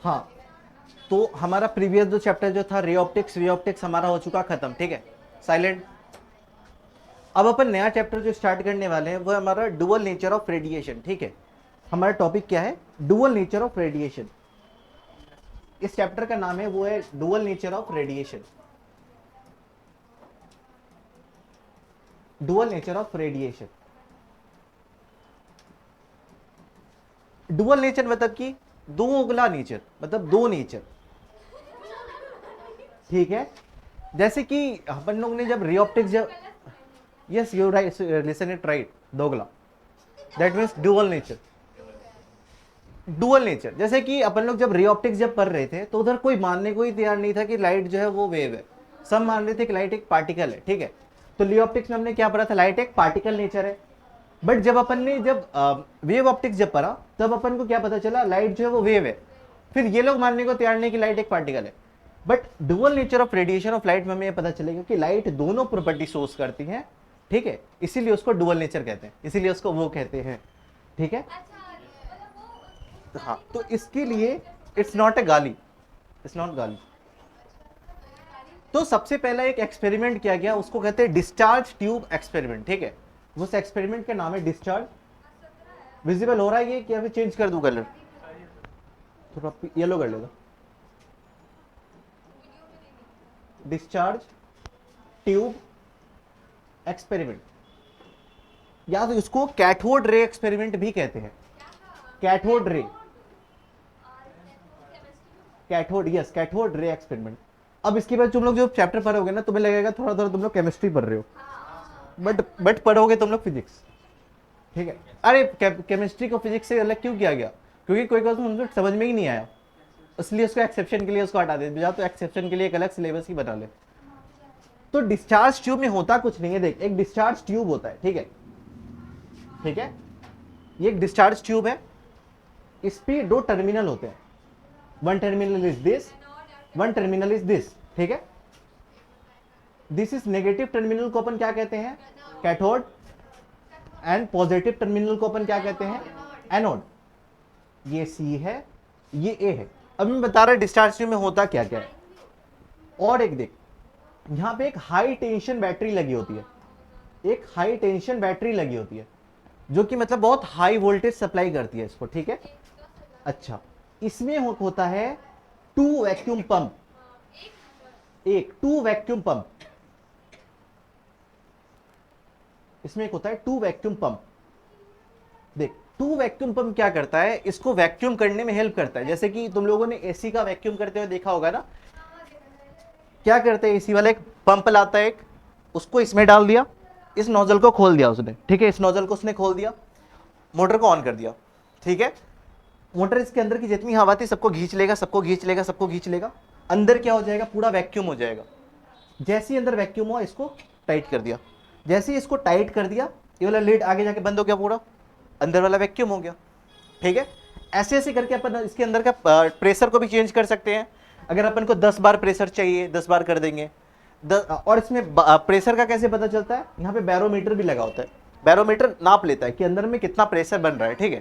हाँ, तो हमारा प्रीवियस जो चैप्टर जो था रे ऑप्टिक्स हमारा हो चुका खत्म, ठीक है, साइलेंट। अब अपन नया चैप्टर जो स्टार्ट करने वाले हैं वो है हमारा डुअल नेचर ऑफ रेडिएशन, ठीक है। हमारा टॉपिक क्या है? Dual nature of radiation. इस चैप्टर का नाम है वो है dual nature of radiation. Dual nature of radiation. Dual nature मतलब कि दो उगला नेचर, मतलब दो नेचर, ठीक है। जैसे कि अपन लोग ने जब रे ऑप्टिक्स जब, yes you right, listen it write, दोगला, that means dual nature. Dual nature जैसे कि अपन लोग जब रे ऑप्टिक्स जब पढ़ रहे थे तो उधर कोई मानने को ही तैयार नहीं था कि लाइट जो है वो वेव है। सब मान रहे थे कि लाइट एक पार्टिकल है, ठीक है। तो रे ऑप्टिक्स में हमने क्या पढ़ा था? लाइट एक पार्टिकल नेचर है। बट जब अपन ने जब वेव ऑप्टिक्स जब पढ़ा तब अपन को क्या पता चला? लाइट जो है वो वेव है। फिर ये लोग मानने को तैयार नहीं कि लाइट एक पार्टिकल है। But dual nature of radiation of light में हमें पता चलेगा कि लाइट दोनों प्रॉपर्टी सोर्स करती है, ठीक है। इसीलिए उसको डुअल नेचर कहते हैं, इसीलिए उसको वो कहते हैं, ठीक है। हाँ, तो इसके लिए इट्स नॉट ए गाली, इट्स नॉट गाली। तो सबसे पहला एक एक्सपेरिमेंट किया गया, उसको कहते हैं डिस्चार्ज ट्यूब एक्सपेरिमेंट, ठीक है। उस एक्सपेरिमेंट का नाम है डिस्चार्ज। विजिबल हो रहा है ये कि अभी चेंज कर दूं कलर? थोड़ा येलो कर लेगा। डिस्चार्ज ट्यूब एक्सपेरिमेंट, या तो इसको कैथोड रे एक्सपेरिमेंट भी कहते हैं। Cathode ray, cathode, yes, cathode ray experiment. अब इसके बाद तुम लोग जो चैप्टर पढ़ोगे ना, तुम्हें लगेगा थोड़ा थोड़ा तुम लोग केमिस्ट्री पढ़ रहे हो, बट पढ़ोगे तुम लोग फिजिक्स, ठीक है। अरे केमिस्ट्री को फिजिक्स से अलग क्यों किया गया? क्योंकि कोई मुझे समझ में ही नहीं आया, इसलिए उसको एक्सेप्शन के लिए उसको हटा दे, या तो एक्सेप्शन के लिए एक अलग सिलेबस ही बना ले। तो डिस्चार्ज ट्यूब में होता कुछ नहीं है। देख, एक डिस्चार्ज ट्यूब होता है, ठीक है, ठीक है। ये एक डिस्चार्ज ट्यूब है, इस पे दो टर्मिनल होते हैं। One terminal is this, one terminal is this, ठीक है। दिस इज नेगेटिव टर्मिनल को अपन क्या कहते हैं? कैथोड। एंड पॉजिटिव टर्मिनल को अपन क्या कहते हैं? एनोड। ये सी है, ये ए है। अब मैं बता रहा डिस्चार्ज ट्यूब में होता क्या क्या है। और एक देख, यहां पे एक हाई टेंशन बैटरी लगी होती है, एक हाई टेंशन बैटरी लगी होती है, जो कि मतलब बहुत हाई वोल्टेज सप्लाई करती है इसको, ठीक है। अच्छा, इसमें होता है टू वैक्यूम पंप, एक टू वैक्यूम पंप, इसमें एक होता है टू वैक्यूम पंप। देख, टू वैक्यूम पंप क्या करता है? इसको वैक्यूम करने में हेल्प करता है। जैसे कि तुम लोगों ने एसी का वैक्यूम करते हुए देखा होगा ना, क्या करते हैं एसी वाला? एक पंप लाता है, एक, उसको इसमें डाल दिया, इस नोजल को खोल दिया उसने, ठीक है, इस नोजल को उसने खोल दिया, मोटर को ऑन कर दिया, ठीक है। मोटर इसके अंदर की जितनी हवा थी सबको खींच लेगा, सबको खींच लेगा, सबको खींच लेगा। अंदर क्या हो जाएगा? पूरा वैक्यूम हो जाएगा। जैसे ही अंदर वैक्यूम हुआ, इसको टाइट कर दिया। जैसे ही इसको टाइट कर दिया, ये वाला लिड आगे जाके बंद हो गया, पूरा अंदर वाला वैक्यूम हो गया, ठीक है। ऐसे ऐसे करके अपन इसके अंदर का प्रेशर को भी चेंज कर सकते हैं। अगर अपन को 10 बार प्रेशर चाहिए, 10 बार कर देंगे। और इसमें प्रेशर का कैसे पता चलता है? यहाँ पे बैरोमीटर भी लगा होता है, बैरोमीटर नाप लेता है कि अंदर में कितना प्रेशर बन रहा है, ठीक है।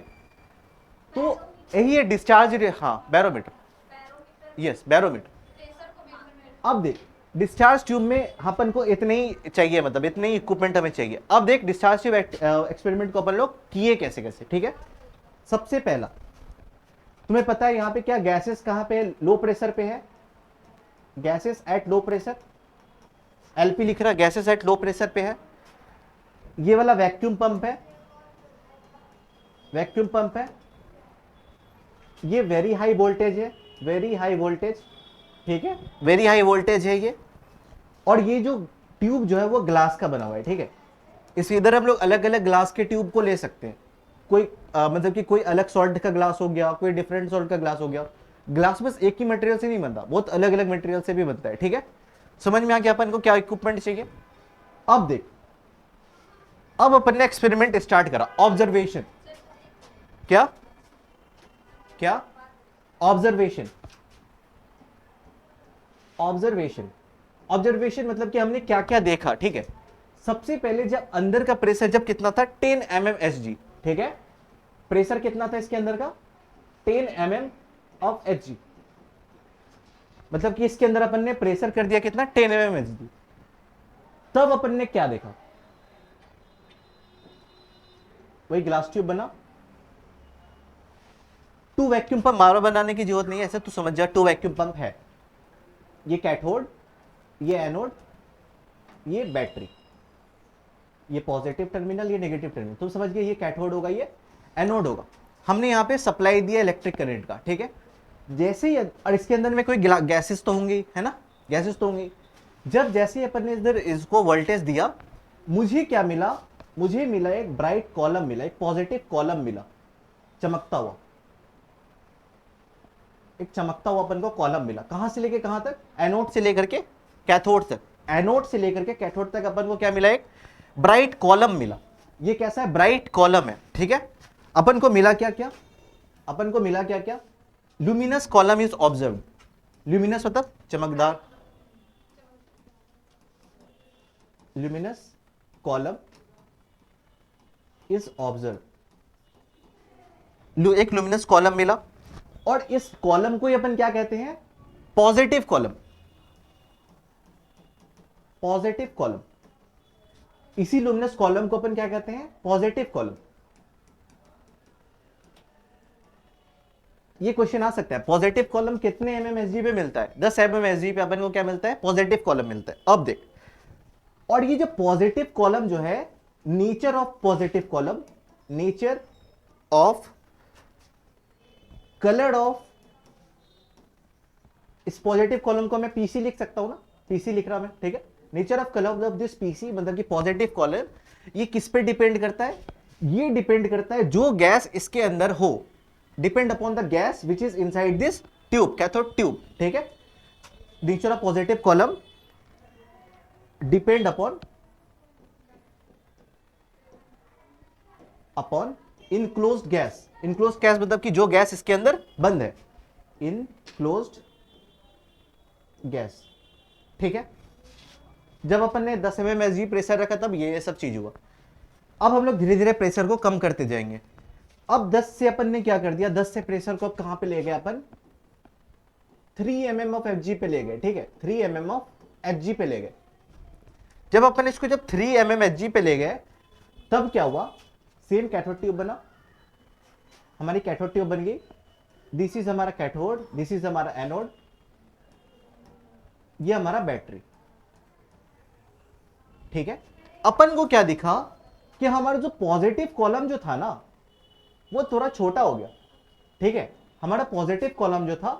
तो यही है डिस्चार्ज, हाँ बैरोमीटर, यस बैरोमीटर। अब देख, डिस्चार्ज ट्यूब में अपन को इतने ही चाहिए, मतलब इतने ही इक्विपमेंट हमें चाहिए। अब देख, डिस्चार्ज ट्यूब एक्सपेरिमेंट को अपन लोग किए कैसे कैसे, ठीक है। सबसे पहला, तुम्हें पता है यहाँ पे क्या गैसेस कहाँ पे लो प्रेशर पे है? Gases at low pressure, LP लिख रहा, गैसेस एट लो प्रेशर पे है। ये वाला वैक्यूम पंप है, वैक्यूम पंप है। ये वेरी हाई वोल्टेज है, वेरी हाई वोल्टेज, ठीक है, वेरी हाई वोल्टेज है ये। और ये जो ट्यूब जो है वो ग्लास का बना हुआ है, ठीक है। इस इधर हम लोग अलग अलग ग्लास के ट्यूब को ले सकते हैं। कोई मतलब कि कोई अलग सॉल्ट का ग्लास हो गया, कोई डिफरेंट सॉल्ट का ग्लास हो गया। ग्लास बस एक ही मटेरियल से नहीं बनता, बहुत अलग अलग मटेरियल से भी बनता है, ठीक है। समझ में आ गया अपन को क्या इक्विपमेंट चाहिए? अब देख, अब अपन ने एक्सपेरिमेंट स्टार्ट करा। ऑब्जर्वेशन, क्या क्या? ऑब्जर्वेशन, ऑब्जर्वेशन, ऑब्जर्वेशन मतलब कि हमने क्या क्या देखा, ठीक है। सबसे पहले जब अंदर का प्रेशर जब कितना था? 10 mmHg, ठीक है। प्रेशर कितना था इसके अंदर का? 10 mm of Hg, मतलब कि इसके अंदर अपन ने प्रेशर कर दिया कितना 10 mmHg। तब अपन ने क्या देखा, वही ग्लास ट्यूब बना। टू वैक्यूम पंप बार बनाने की जरूरत नहीं है, ऐसे तू समझ जा, टू वैक्यूम पंप है। ये कैथोड, ये एनोड, ये बैटरी, ये पॉजिटिव टर्मिनल, ये नेगेटिव टर्मिनल। तुम समझ गए, ये कैथोड होगा, ये एनोड होगा। हमने यहाँ पे सप्लाई दिया इलेक्ट्रिक करंट का, ठीक है। जैसे ही, और इसके अंदर में कोई गैसेस तो होंगी, है ना, गैसेस तो होंगी। जब जैसे ही अपन ने इधर इसको वोल्टेज दिया, मुझे क्या मिला, मुझे मिला एक ब्राइट कॉलम मिला, एक पॉजिटिव कॉलम मिला, चमकता हुआ, एक चमकता हुआ अपन को कॉलम मिला। कहां से लेके कहां तक, एनोड से लेकर के कैथोड तक। एनोड से लेकर के कैथोड तक अपन को क्या मिला, एक ब्राइट कॉलम मिला। ये कैसा है, ब्राइट कॉलम है, ठीक है। अपन को मिला क्या क्या, अपन को मिला क्या क्या, luminous column is observe. Luminous मतलब चमकदार, ल्यूमिनस कॉलम इज ऑब्जर्व, एक ल्यूमिनस कॉलम मिला। और इस कॉलम को अपन क्या कहते हैं, पॉजिटिव कॉलम, पॉजिटिव कॉलम। इसी ल्यूमिनस कॉलम को अपन क्या कहते हैं, पॉजिटिव कॉलम। ये क्वेश्चन आ सकता है, पॉजिटिव कॉलम कितने एमएमएसजी पे मिलता है, 10 एमएमएसजी पे अपन को क्या मिलता है, पॉजिटिव कॉलम मिलता है। अब देख, और ये जो पॉजिटिव कॉलम जो है, nature of positive column, nature of colour of, इस पॉजिटिव कॉलम को मैं पीसी लिख सकता हूं ना, पीसी लिख रहा मैं, ठीक है। Nature of colour of this PC मतलब कि पॉजिटिव कॉलम, ये किस पे डिपेंड करता है, ये डिपेंड करता है जो गैस इसके अंदर हो, depend upon the gas which is inside this tube, cathode tube, ठीक है। Nature of positive column depend upon enclosed gas. Enclosed gas मतलब कि जो गैस इसके अंदर बंद है, इनक्लोज्ड गैस, ठीक है। जब अपन ने 10 mmHg प्रेशर रखा तब ये सब चीज हुआ। अब हम लोग धीरे धीरे प्रेशर को कम करते जाएंगे। अब 10 से अपन ने क्या कर दिया, 10 से प्रेशर को कहां पे ले गए अपन, 3 mm ऑफ Hg पे ले गए, ठीक है, 3 mm ऑफ Hg पे ले गए। जब अपन इसको जब 3 mm Hg पे ले गए, तब क्या हुआ, सेम कैथोड ट्यूब बना, हमारी कैथोड ट्यूब बन गई। दिस इज हमारा कैथोड, दिस इज हमारा एनोड, ये हमारा बैटरी, ठीक है। अपन को क्या दिखा कि हमारा जो पॉजिटिव कॉलम जो था ना, वो थोड़ा छोटा हो गया, ठीक है। हमारा पॉजिटिव कॉलम जो था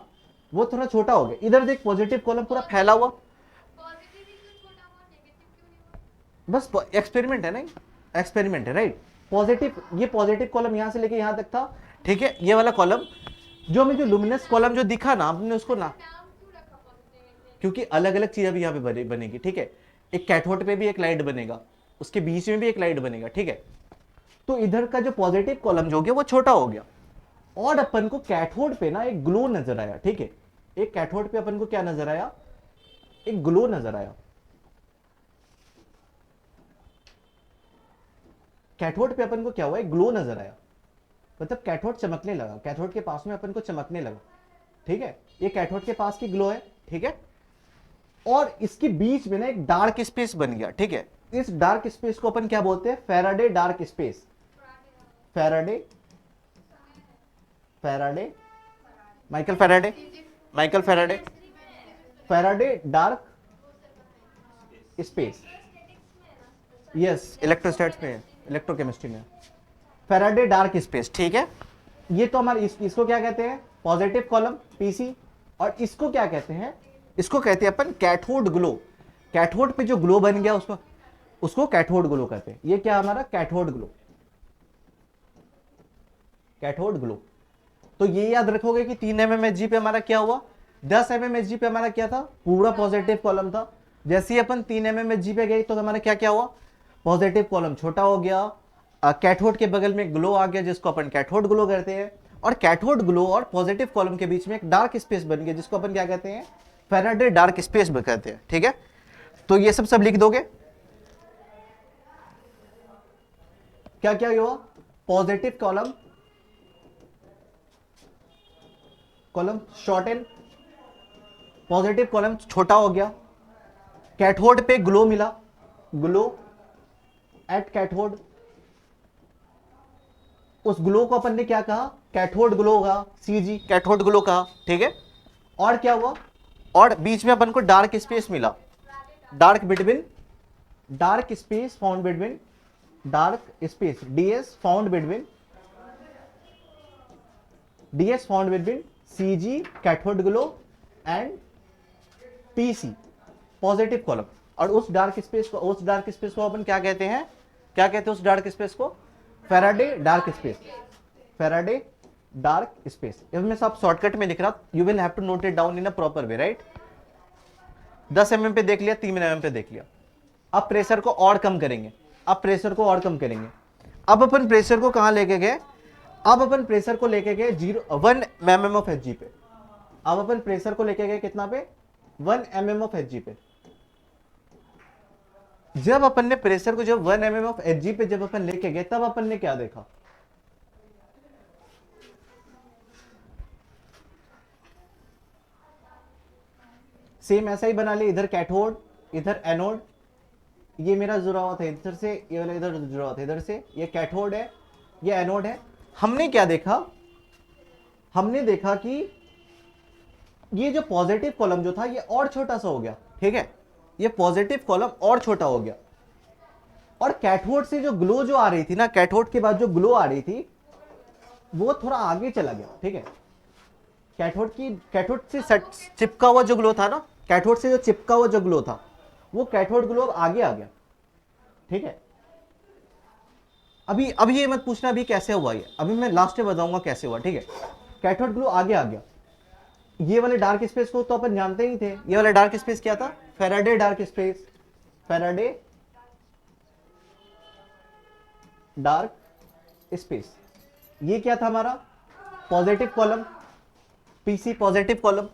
वो थोड़ा छोटा हो गया। इधर देख, पॉजिटिव कॉलम पूरा फैला हुआ, बस एक्सपेरिमेंट है, नहीं एक्सपेरिमेंट है, राइट। पॉजिटिव, ये पॉजिटिव कॉलम यहां से लेके यहां तक था, ठीक है। ये वाला कॉलम जो हमें, जो लुमिनस कॉलम जो दिखा ना, हमने उसको ना, क्योंकि अलग अलग चीज अभी यहां पे बनेगी, ठीक है। एक कैथोड पे भी एक लाइट बनेगा, उसके बीच में भी एक लाइट बनेगा, ठीक है। तो इधर का जो पॉजिटिव कॉलम जो हो गया वो छोटा हो गया, और अपन को कैथोड पे ना एक ग्लो नजर आया, ठीक है। एक कैथोड पे अपन को क्या नजर आया, एक ग्लो नजर आया। कैथोड पे अपन को क्या हुआ, एक ग्लो नजर आया, मतलब कैथोड चमकने लगा, कैथोड के पास में अपन को चमकने लगा, ठीक है। ये कैथोड के पास की ग्लो है, ठीक है। और इसके बीच में ना एक डार्क स्पेस बन गया, ठीक है। इस डार्क स्पेस को अपन क्या बोलते हैं, Faraday dark space, Faraday, Faraday, Michael Faraday, Michael Faraday, Faraday dark space, yes electrostatics में है, इलेक्ट्रोकेमिस्ट्री में फैराडे डार्क स्पेस, ठीक है। ये तो हमारे इसको क्या कहते हैं, पॉजिटिव कॉलम पीसी। और इसको क्या कहते हैं, इसको कहते हैं अपन कैथोड ग्लो। कैथोड पे जो ग्लो बन गया उसको, उसको कैथोड ग्लो कहते हैं। ये क्या हमारा कैथोड ग्लो, कैथोड ग्लो। तो ये याद रखोगे कि 3 mmHg पे हमारा क्या हुआ, 10 mmHg पे हमारा क्या था, पूरा पॉजिटिव कॉलम था। जैसे ही अपन 3 mmHg पे गए तो हमारा क्या क्या हुआ, पॉजिटिव कॉलम छोटा हो गया, कैथोड के बगल में ग्लो आ गया जिसको अपन कैथोड ग्लो कहते हैं। और कैथोड ग्लो और पॉजिटिव कॉलम के बीच में एक डार्क स्पेस बन गया जिसको अपन क्या कहते हैं, फैराडे डार्क स्पेस कहते हैं, ठीक है। तो ये सब लिख दोगे, क्या क्या हुआ, positive column, column shorten, positive column छोटा हो गया, कैथोड पे ग्लो मिला, ग्लो एट कैथोड, उस ग्लो को अपन ने क्या कहा, कैथोड ग्लो कहा, सीजी कैथोड ग्लो कहा, ठीक है। और क्या हुआ, और बीच में अपन को डार्क स्पेस मिला, dark between, dark space found between, dark space DS found between, DS found between CG cathode glow and PC positive column. और उस डार्क स्पेस को, उस डार्क स्पेस को अपन क्या कहते हैं, क्या कहते हैं उस डार्क स्पेस को, Faraday dark space, Faraday dark space. इसमें सब शॉर्टकट में लिख रहा, you will have to note it down in a proper way, right. 10 mm पे देख लिया, 3 mm पे देख लिया। अब प्रेशर को और कम करेंगे, अब प्रेशर को और कम करेंगे। अब अपन प्रेशर को कहां लेके गए, अब अपन प्रेशर को लेके गए 1 mm ऑफ एच पे। अब अपन प्रेशर को लेके गए कितना पे, 1 mm ऑफ एच पे। जब अपन ने प्रेशर को जब 1 mm ऑफ एच पे जब अपन लेके गए, तब अपन ने क्या देखा, सेम ऐसा ही बना लिया, इधर कैथोड इधर एनोड, ये मेरा जुड़ा हुआ था इधर से, ये वाला इधर जुड़ा हुआ था इधर से, ये कैथोड है ये एनोड है। हमने क्या देखा, हमने देखा कि ये जो पॉजिटिव कॉलम जो था ये और छोटा सा हो गया, ठीक है, ये पॉजिटिव कॉलम और छोटा हो गया। और कैथोड से जो ग्लो जो आ रही थी ना, कैथोड के बाद जो ग्लो आ रही थी वो थोड़ा आगे चला गया, ठीक है। कैथोड से चिपका हुआ जो ग्लो था ना, कैथोड से जो चिपका हुआ जो ग्लो था, वो कैथोड ग्लो अब आगे आ गया, ठीक है। अभी ये मत पूछना अभी कैसे हुआ ये, अभी मैं लास्ट में बताऊंगा कैसे हुआ, ठीक है। कैथोड ग्लो आगे आ गया। ये वाले डार्क स्पेस को तो अपन जानते ही थे, ये वाला डार्क स्पेस क्या था, Faraday dark space, Faraday dark space. ये क्या था हमारा, positive column, PC positive column.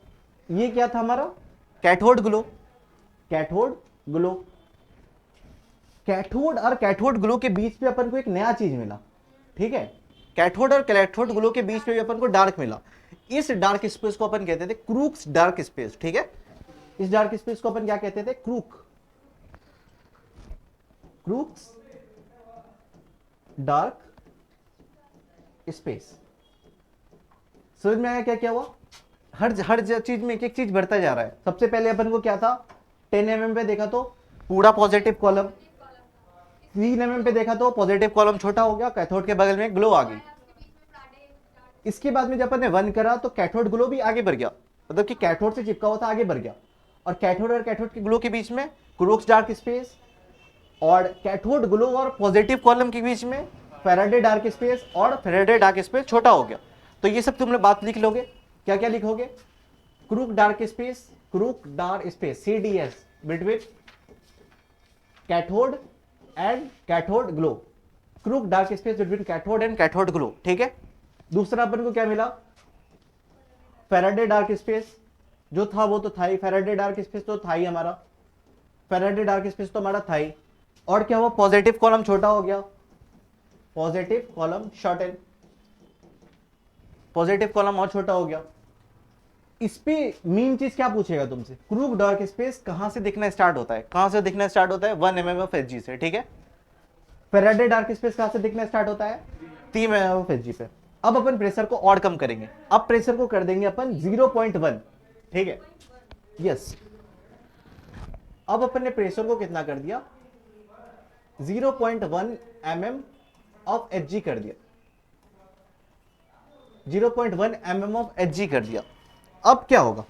ये क्या था हमारा, cathode glow, cathode glow. Cathode और कैथोड ग्लो के बीच में अपन को एक नया चीज मिला, ठीक है। कैथोड और कैथोड ग्लो के बीच में भी अपन को डार्क मिला। इस डार्क स्पेस को अपन कहते थे क्रूक्स डार्क स्पेस, ठीक है। इस डार्क स्पेस को अपन क्या कहते थे, क्रूक्स डार्क स्पेस। समझ में आया क्या क्या हुआ, हर चीज में एक एक चीज बढ़ता जा रहा है। सबसे पहले अपन को क्या था, 10 mm पे देखा तो पूरा पॉजिटिव कॉलम, 3 mm पे देखा तो पॉजिटिव कॉलम छोटा हो गया, कैथोड के बगल में ग्लो आ गई। इसके बाद में जब अपन ने 1 करा तो कैथोड ग्लो भी आगे बढ़ गया, मतलब कि कैथोड से चिपका हुआ था आगे बढ़ गया। और कैथोड के ग्लो के बीच में क्रूक्स डार्क स्पेस, और कैथोड ग्लो और पॉजिटिव कॉलम के बीच में फैराडे डार्क स्पेस, और फैराडे डार्क स्पेस छोटा हो गया। तो ये सब तुमने बात लिख लोगे, क्या क्या लिखोगे, crook dark space, Crookes dark space CDS between cathode and cathode glow, crook dark space between cathode and cathode glow, ठीक है। दूसरा अपन को क्या मिला, फैराडे डार्क स्पेस जो था वो तो था ही, फैराडे डार्क स्पेस तो था ही हमारा, फैराडे डार्क स्पेस तो हमारा था ही। और क्या हुआ, पॉजिटिव कॉलम छोटा हो गया, positive column shorten, positive column और छोटा हो गया। इस पे मेन चीज क्या पूछेगा तुमसे, क्रूक डार्क स्पेस कहां से दिखना स्टार्ट होता है, कहां से दिखना स्टार्ट होता है, 1 mm ऑफ एच से, ठीक है। फैराडे डार्क स्पेस कहां से दिखना स्टार्ट होता है, 3 mm ऑफ एच पे। अब अपन प्रेशर को और कम करेंगे, अब प्रेशर को कर देंगे अपन 0.1, ठीक है, यस। अब अपन ने प्रेशर को कितना कर दिया, 0.1 mm ऑफ एच कर दिया, 0.1 mm ऑफ एच कर दिया। अब क्या होगा,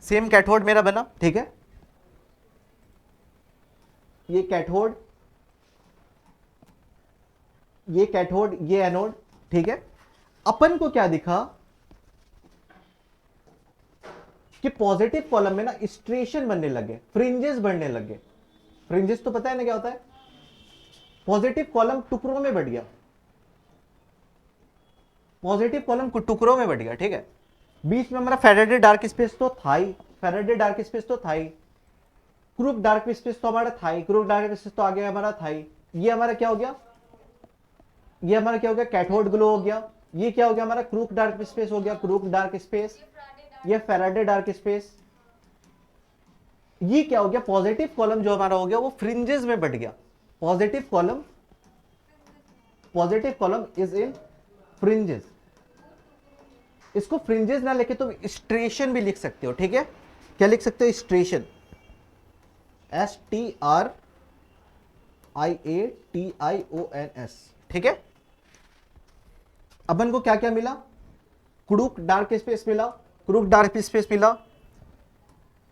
सेम कैथोड मेरा बना, ठीक है, ये कैथोड, ये कैथोड, ये एनोड, ठीक है। अपन को क्या दिखा कि पॉजिटिव कॉलम में ना स्ट्रेशन बनने लगे, फ्रिंजेस बनने लगे। फ्रिंजेस तो पता है ना क्या होता है, पॉजिटिव कॉलम टुकड़ों में बढ़ गया, पॉजिटिव कॉलम टुकड़ों में बढ़ गया, ठीक है। बीच में हमारा फैराडे डार्क स्पेस तो था ही, फैराडे डार्क स्पेस तो था ही, क्रूक डार्क स्पेस तो हमारा था ही, क्रूक डार्क स्पेस तो आगे हमारा था ही। ये हमारा क्या हो गया, ये हमारा क्या हो गया, कैथोड ग्लो हो गया। ये क्या हो गया हमारा, क्रूक डार्क स्पेस हो गया, क्रूक डार्क स्पेस। ये फैराडे डार्क स्पेस। ये क्या हो गया, पॉजिटिव कॉलम जो हमारा हो गया वो फ्रिंजेस में बढ़ गया। Positive column, positive column is in fringes. इसको फ्रिंजेस ना लेके तुम स्ट्रेशन भी लिख सकते हो, ठीक है। क्या लिख सकते हो, स्ट्रेशन, STRIATIONS, ठीक है। अपन को क्या क्या मिला, क्रूक डार्क स्पेस मिला, क्रूक डार्क स्पेस मिला।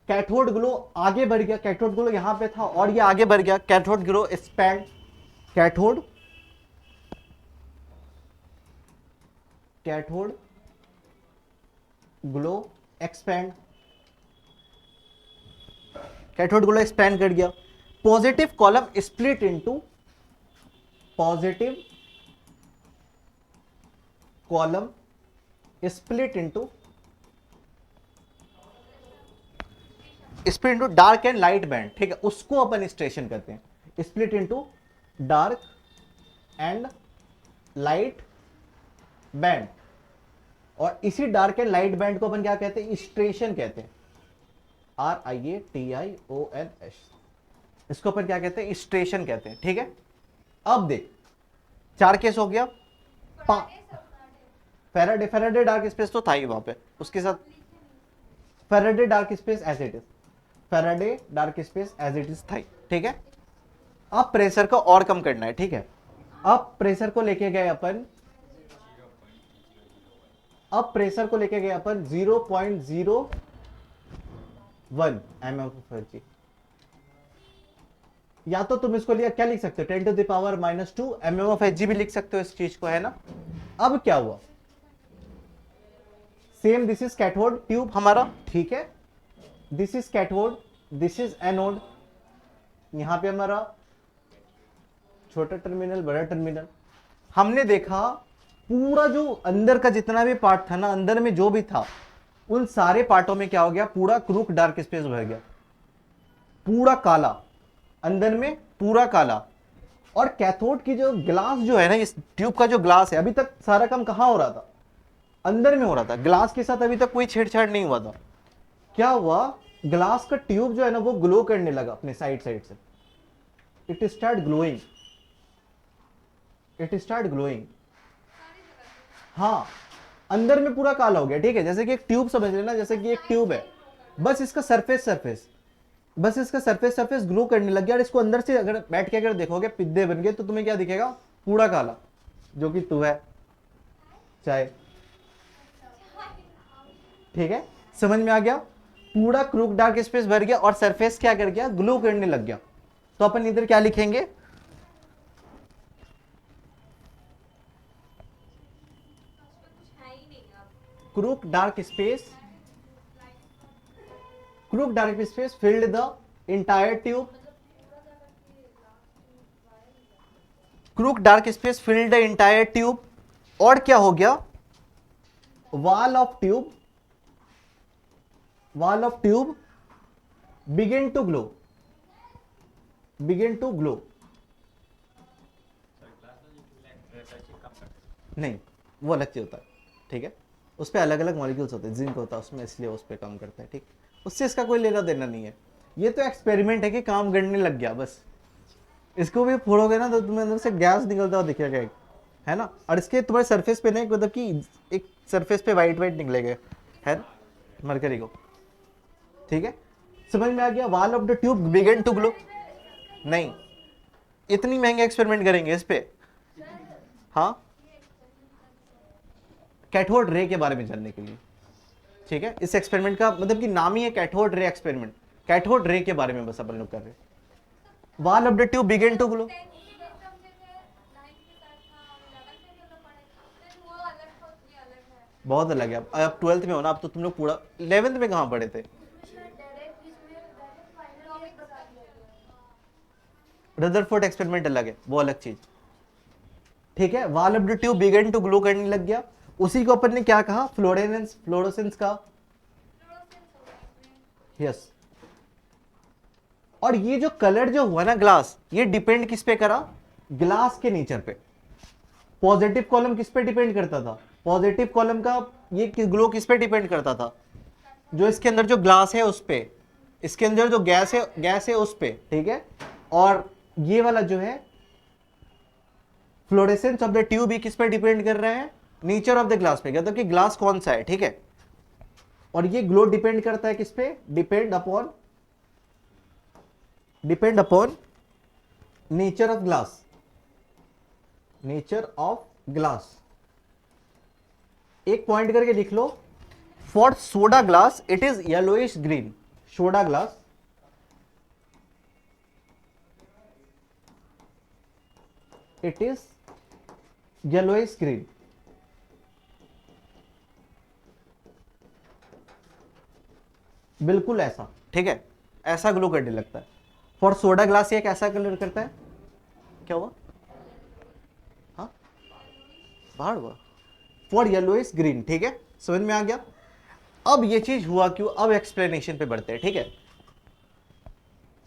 कैथोड ग्लो आगे बढ़ गया, कैथोड ग्लो यहां पे था और ये आगे बढ़ गया, cathode glow expand, cathode cathode glow expand, cathode glow expand कर गया। Positive column split into, positive column split into dark and light band, ठीक है, उसको अपन स्ट्रेशन करते हैं, split into dark and light band. और इसी डार्क एंड लाइट बैंड को अपन क्या कहते हैं, स्ट्रेशन कहते हैं, RIATIONS। इसको अपन क्या कहते हैं, स्ट्रेशन कहते हैं, ठीक है। अब देख 4 केस हो गया। फैराडे, फैराडे डार्क स्पेस तो था ही वहां पे, उसके साथ Faraday dark space as it is, Faraday dark space as it is था ही, ठीक है। अब प्रेशर को और कम करना है, ठीक है। अब प्रेशर को लेके गए अपन, अब प्रेशर को लेके गए अपन 0.01 mmHg। या तो तुम इसको लिया क्या लिख सकते हो, 10⁻⁻² mmHg भी लिख सकते हो इस चीज को, है ना। अब क्या हुआ, same, this is cathode tube हमारा, ठीक है। This is cathode, this is anode. यहां पे हमारा छोटा टर्मिनल, बड़ा टर्मिनल। हमने देखा पूरा जो अंदर का जितना भी पार्ट था ना, अंदर में जो भी था, उन सारे पार्टों में क्या हो गया, पूरा क्रूक डार्क स्पेस भर गया, पूरा काला, अंदर में पूरा काला। और कैथोड की जो ग्लास जो है ना, इस ट्यूब का जो ग्लास है, अभी तक सारा काम कहां हो रहा था, अंदर में हो रहा था। ग्लास के साथ अभी तक कोई छेड़छाड़ नहीं हुआ था। क्या हुआ, ग्लास का ट्यूब जो है ना वो ग्लो करने लगा अपने साइड साइड से, it start glowing, it start glowing. हाँ, अंदर में पूरा काला हो गया, ठीक है। जैसे कि एक ट्यूब समझ लेना, जैसे कि एक ट्यूब है, बस इसका सरफेस ग्लो करने लग गया। और इसको अंदर से अगर बैठ के अगर देखोगे, पिद्दे बन गए, तो तुम्हें क्या दिखेगा, पूरा काला, जो कि तू है, चाहे, ठीक है। समझ में आ गया, पूरा क्रूक डार्क स्पेस भर गया और सरफेस क्या कर गया, ग्लो करने लग गया। तो अपन इधर क्या लिखेंगे, Crookes dark space, Crookes dark space filled the entire tube, Crookes dark space filled the entire tube. और क्या हो गया, wall of tube, wall of tube begin to glow, begin to glow. नहीं, वो अलग चीज होता है, ठीक है। उस पर अलग अलग मॉलिक्यूल्स होते हैं, जिंक होता है उसमें, इसलिए उस पर काम करता है, ठीक। उससे इसका कोई लेना देना नहीं है। ये तो एक्सपेरिमेंट है कि काम करने लग गया बस। इसको भी फोड़ोगे ना तो तुम्हें अंदर से गैस निकलता हुआ दिखेगा, है ना। और इसके तुम्हारे सरफेस पे ना एक मतलब कि एक सरफेस पे वाइट वाइट निकलेगा, है मरकरी को, ठीक है। समझ में आ गया, wall of the tube begin to glow. नहीं, इतनी महंगे एक्सपेरिमेंट करेंगे इस पे, हाँ, कैथोड रे के बारे में जानने के लिए, ठीक है। इस एक्सपेरिमेंट का मतलब कि नाम ही है कैथोड रे एक्सपेरिमेंट, कैथोड रे के बारे में बस अपन लोग कर रहे हैं। Wall of the tube begin to glow, बहुत अलग है। अब 12th में हो ना, अब तो तुम लोग पूरा 11th में कहां पढ़े थे, रदरफोर्ड एक्सपेरिमेंट अलग है, वो अलग चीज, ठीक है। Wall of the tube begin to glow करने लग गया, उसी को अपन ने क्या कहा, फ्लोरेसेंस, फ्लोरोसेंस का, यस। और ये जो कलर जो हुआ ना ग्लास, ये डिपेंड किस पे करा, ग्लास के नेचर पे, पॉजिटिव कॉलम किस पे डिपेंड करता था? पॉजिटिव कॉलम का ये ग्लो किस पे डिपेंड करता था? जो इसके अंदर जो ग्लास है उस पे, इसके अंदर जो गैस है उस पे, ठीक है। और ये वाला जो है फ्लोरेसेंस ऑफ द ट्यूब किस पे डिपेंड कर रहा है? नेचर ऑफ द ग्लास पे, मतलब कि ग्लास कौन सा है, ठीक है। और ये ग्लो डिपेंड करता है किस पे? Depend upon nature of glass, nature of glass. एक पॉइंट करके लिख लो, for soda glass it is yellowish green. Soda glass it is yellowish green. बिल्कुल ऐसा, ठीक है, ऐसा ग्लो करने लगता है। फॉर सोडा ग्लास ये कैसा कलर करता है? क्या हुआ? हाँ, बाहर हुआ। फॉर येलोइश ग्रीन, ठीक है, समझ में आ गया। अब ये चीज हुआ क्यों? अब एक्सप्लेनेशन पे बढ़ते हैं, ठीक है।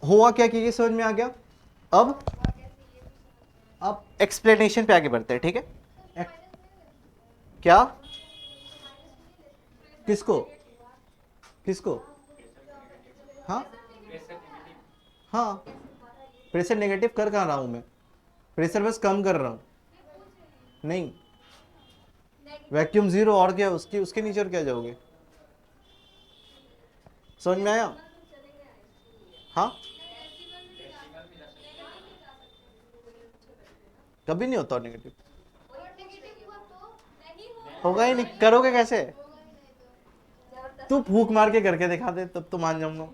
हुआ क्या कि ये समझ में आ गया। अब एक्सप्लेनेशन पे आगे बढ़ते हैं, ठीक है। क्या? किसको? किसको? हाँ हाँ, प्रेशर नेगेटिव कर कहाँ रहा हूं मैं? प्रेशर बस कम कर रहा हूं। नहीं, वैक्यूम जीरो, और क्या उसकी उसके नीचे और क्या जाओगे? समझ में आया? हाँ, कभी नहीं होता नेगेटिव, होगा ही नहीं, करोगे कैसे? तू फूक मार के करके दिखा दे, तब तो मान जाऊंगा।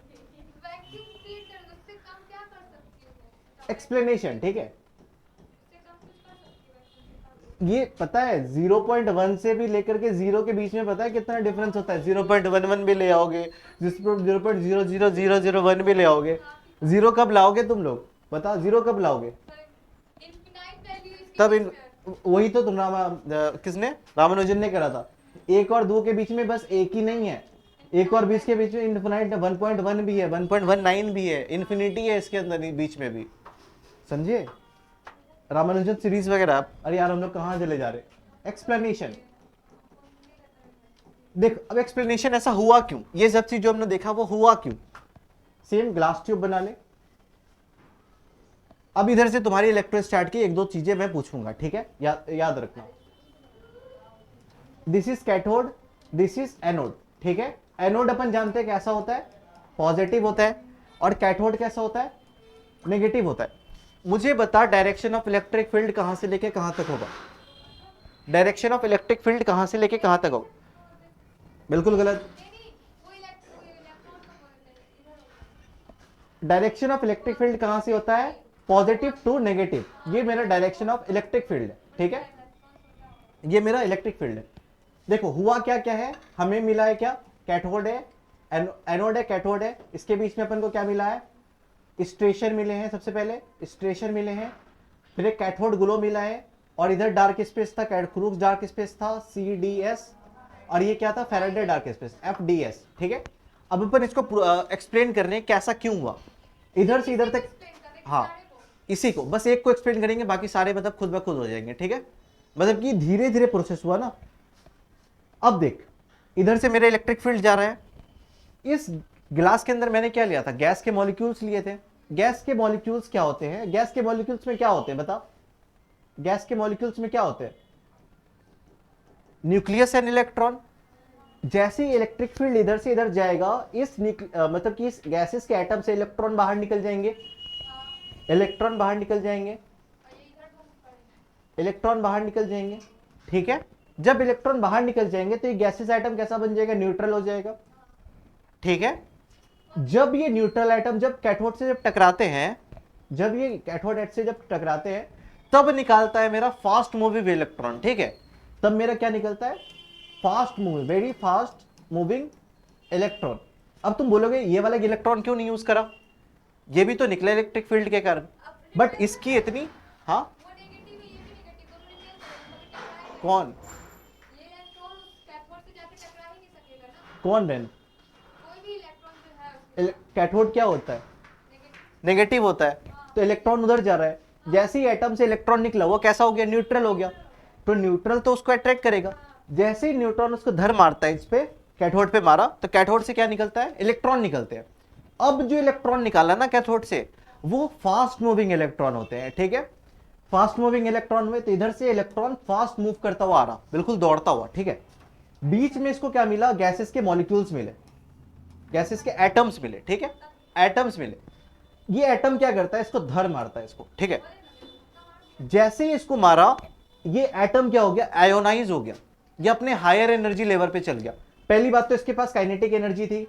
एक्सप्लेनेशन, ठीक है। ये पता है 0.1 से भी लेकर के 0 के बीच में पता है कितना डिफरेंस होता है? 0.11 भी ले आओगे, 0.00001 भी ले आओगे। जीरो कब लाओगे तुम लोग? बताओ, जीरो कब लाओगे? तब वही तो तुम किसने, रामानुजन ने करा था। एक और दो के बीच में बस एक ही नहीं है, एक और 20 के बीच में इन्फिनाइट 1.1 भी है, 1.19 भी है, इन्फिनिटी है इसके अंदर बीच में भी, समझे? रामानुजन सीरीज वगैरह। अरे यार हम लोग कहाँ चले जा रहे? एक्सप्लेनेशन देख। अब एक्सप्लेनेशन ऐसा हुआ क्यों, ये सब चीज जो हमने देखा वो हुआ क्यों? सेम ग्लास ट्यूब बना ले। अब इधर से तुम्हारी इलेक्ट्रोस्टैट की एक दो चीजें मैं पूछूंगा, ठीक है, याद रखना। This is cathode, this is anode, ठीक है। एनोड अपन जानते हैं कैसा होता है? पॉजिटिव होता है। और कैथोड कैसा होता है? नेगेटिव होता है। मुझे बता, डायरेक्शन ऑफ इलेक्ट्रिक फील्ड कहां से लेके कहां तक होगा? डायरेक्शन ऑफ इलेक्ट्रिक फील्ड कहां से लेके कहां तक होगा? बिल्कुल गलत। डायरेक्शन ऑफ इलेक्ट्रिक फील्ड कहां से होता है? पॉजिटिव टू नेगेटिव, ये मेरा डायरेक्शन ऑफ इलेक्ट्रिक फील्ड है, ठीक है। ये मेरा इलेक्ट्रिक फील्ड है। देखो हुआ क्या क्या है, हमें मिला है क्या? कैथोड है, एनोड है, कैथोड है। इसके बीच में अपन को क्या मिला है? स्ट्रेशन मिले हैं, सबसे पहले स्ट्रेशन मिले हैं, फिर एक कैथोड ग्लो मिला है, और इधर डार्क स्पेस था, क्रूक्स डार्क स्पेस था, CDS, और ये क्या था? फैराडे डार्क स्पेस, FDS, ठीक है। अब अपन इसको एक्सप्लेन कर रहे हैं कैसा क्यों हुआ, इधर से इधर तक। हाँ, इसी को बस एक को एक्सप्लेन करेंगे, बाकी सारे मतलब खुद ब खुद हो जाएंगे, ठीक है। मतलब कि धीरे धीरे प्रोसेस हुआ ना। अब देख, इधर से मेरा इलेक्ट्रिक फील्ड जा रहा है, इस ग्लास के अंदर मैंने क्या लिया था? गैस के मॉलिक्यूल्स लिए थे। गैस के मॉलिक्यूल्स क्या होते हैं? गैस के मॉलिक्यूल्स में क्या होते हैं बता? गैस के मॉलिक्यूल्स में क्या होते हैं? Nucleus and electron. जैसे ही इलेक्ट्रिक फील्ड इधर से इधर जाएगा, मतलब कि इस गैसेस के एटम से इलेक्ट्रॉन बाहर निकल जाएंगे, इलेक्ट्रॉन बाहर निकल जाएंगे, इलेक्ट्रॉन बाहर निकल जाएंगे, ठीक है। जब इलेक्ट्रॉन बाहर निकल जाएंगे तो ये गैसेस एटम कैसा बन जाएगा? न्यूट्रल हो जाएगा, ठीक है। जब ये न्यूट्रल एटम जब कैथोड से जब टकराते हैं, जब ये कैथोड से जब टकराते हैं, तब निकालता है मेरा फास्ट मूविंग इलेक्ट्रॉन, ठीक है। तब मेरा क्या निकलता है? Fast moving, very fast moving electron. अब तुम बोलोगे ये वाला इलेक्ट्रॉन क्यों नहीं यूज करा? ये भी तो निकला इलेक्ट्रिक फील्ड के कारण, बट इसकी इतनी, हाँ कौन कौन बहन? कैथोड क्या होता है? नेगेटिव होता है। तो इलेक्ट्रॉन उधर जा रहा है, जैसे ही एटम से इलेक्ट्रॉन निकला वो कैसा हो गया? न्यूट्रल हो गया। तो न्यूट्रल तो उसको अट्रैक्ट करेगा। जैसे ही न्यूट्रॉन उसको धर मारता है इस पे, कैथोड पे मारा, तो कैथोड से क्या निकलता है? इलेक्ट्रॉन निकलते हैं। अब जो इलेक्ट्रॉन निकाला ना कैथोड से, वो फास्ट मूविंग इलेक्ट्रॉन होते हैं, ठीक है। फास्ट मूविंग इलेक्ट्रॉन हुए तो इधर से इलेक्ट्रॉन फास्ट मूव करता हुआ आ रहा, बिल्कुल दौड़ता हुआ, ठीक है। बीच में इसको क्या मिला? गैसेस के मॉलिक्यूल्स मिले, गैसेस के एटम्स मिले, ठीक है, एटम्स मिले। ये एटम क्या करता है? इसको धर मारता है इसको, ठीक है। जैसे ही इसको मारा, ये एटम क्या हो गया? आयोनाइज हो गया, ये अपने हायर एनर्जी लेवल पे चल गया। पहली बात तो इसके पास काइनेटिक एनर्जी थी।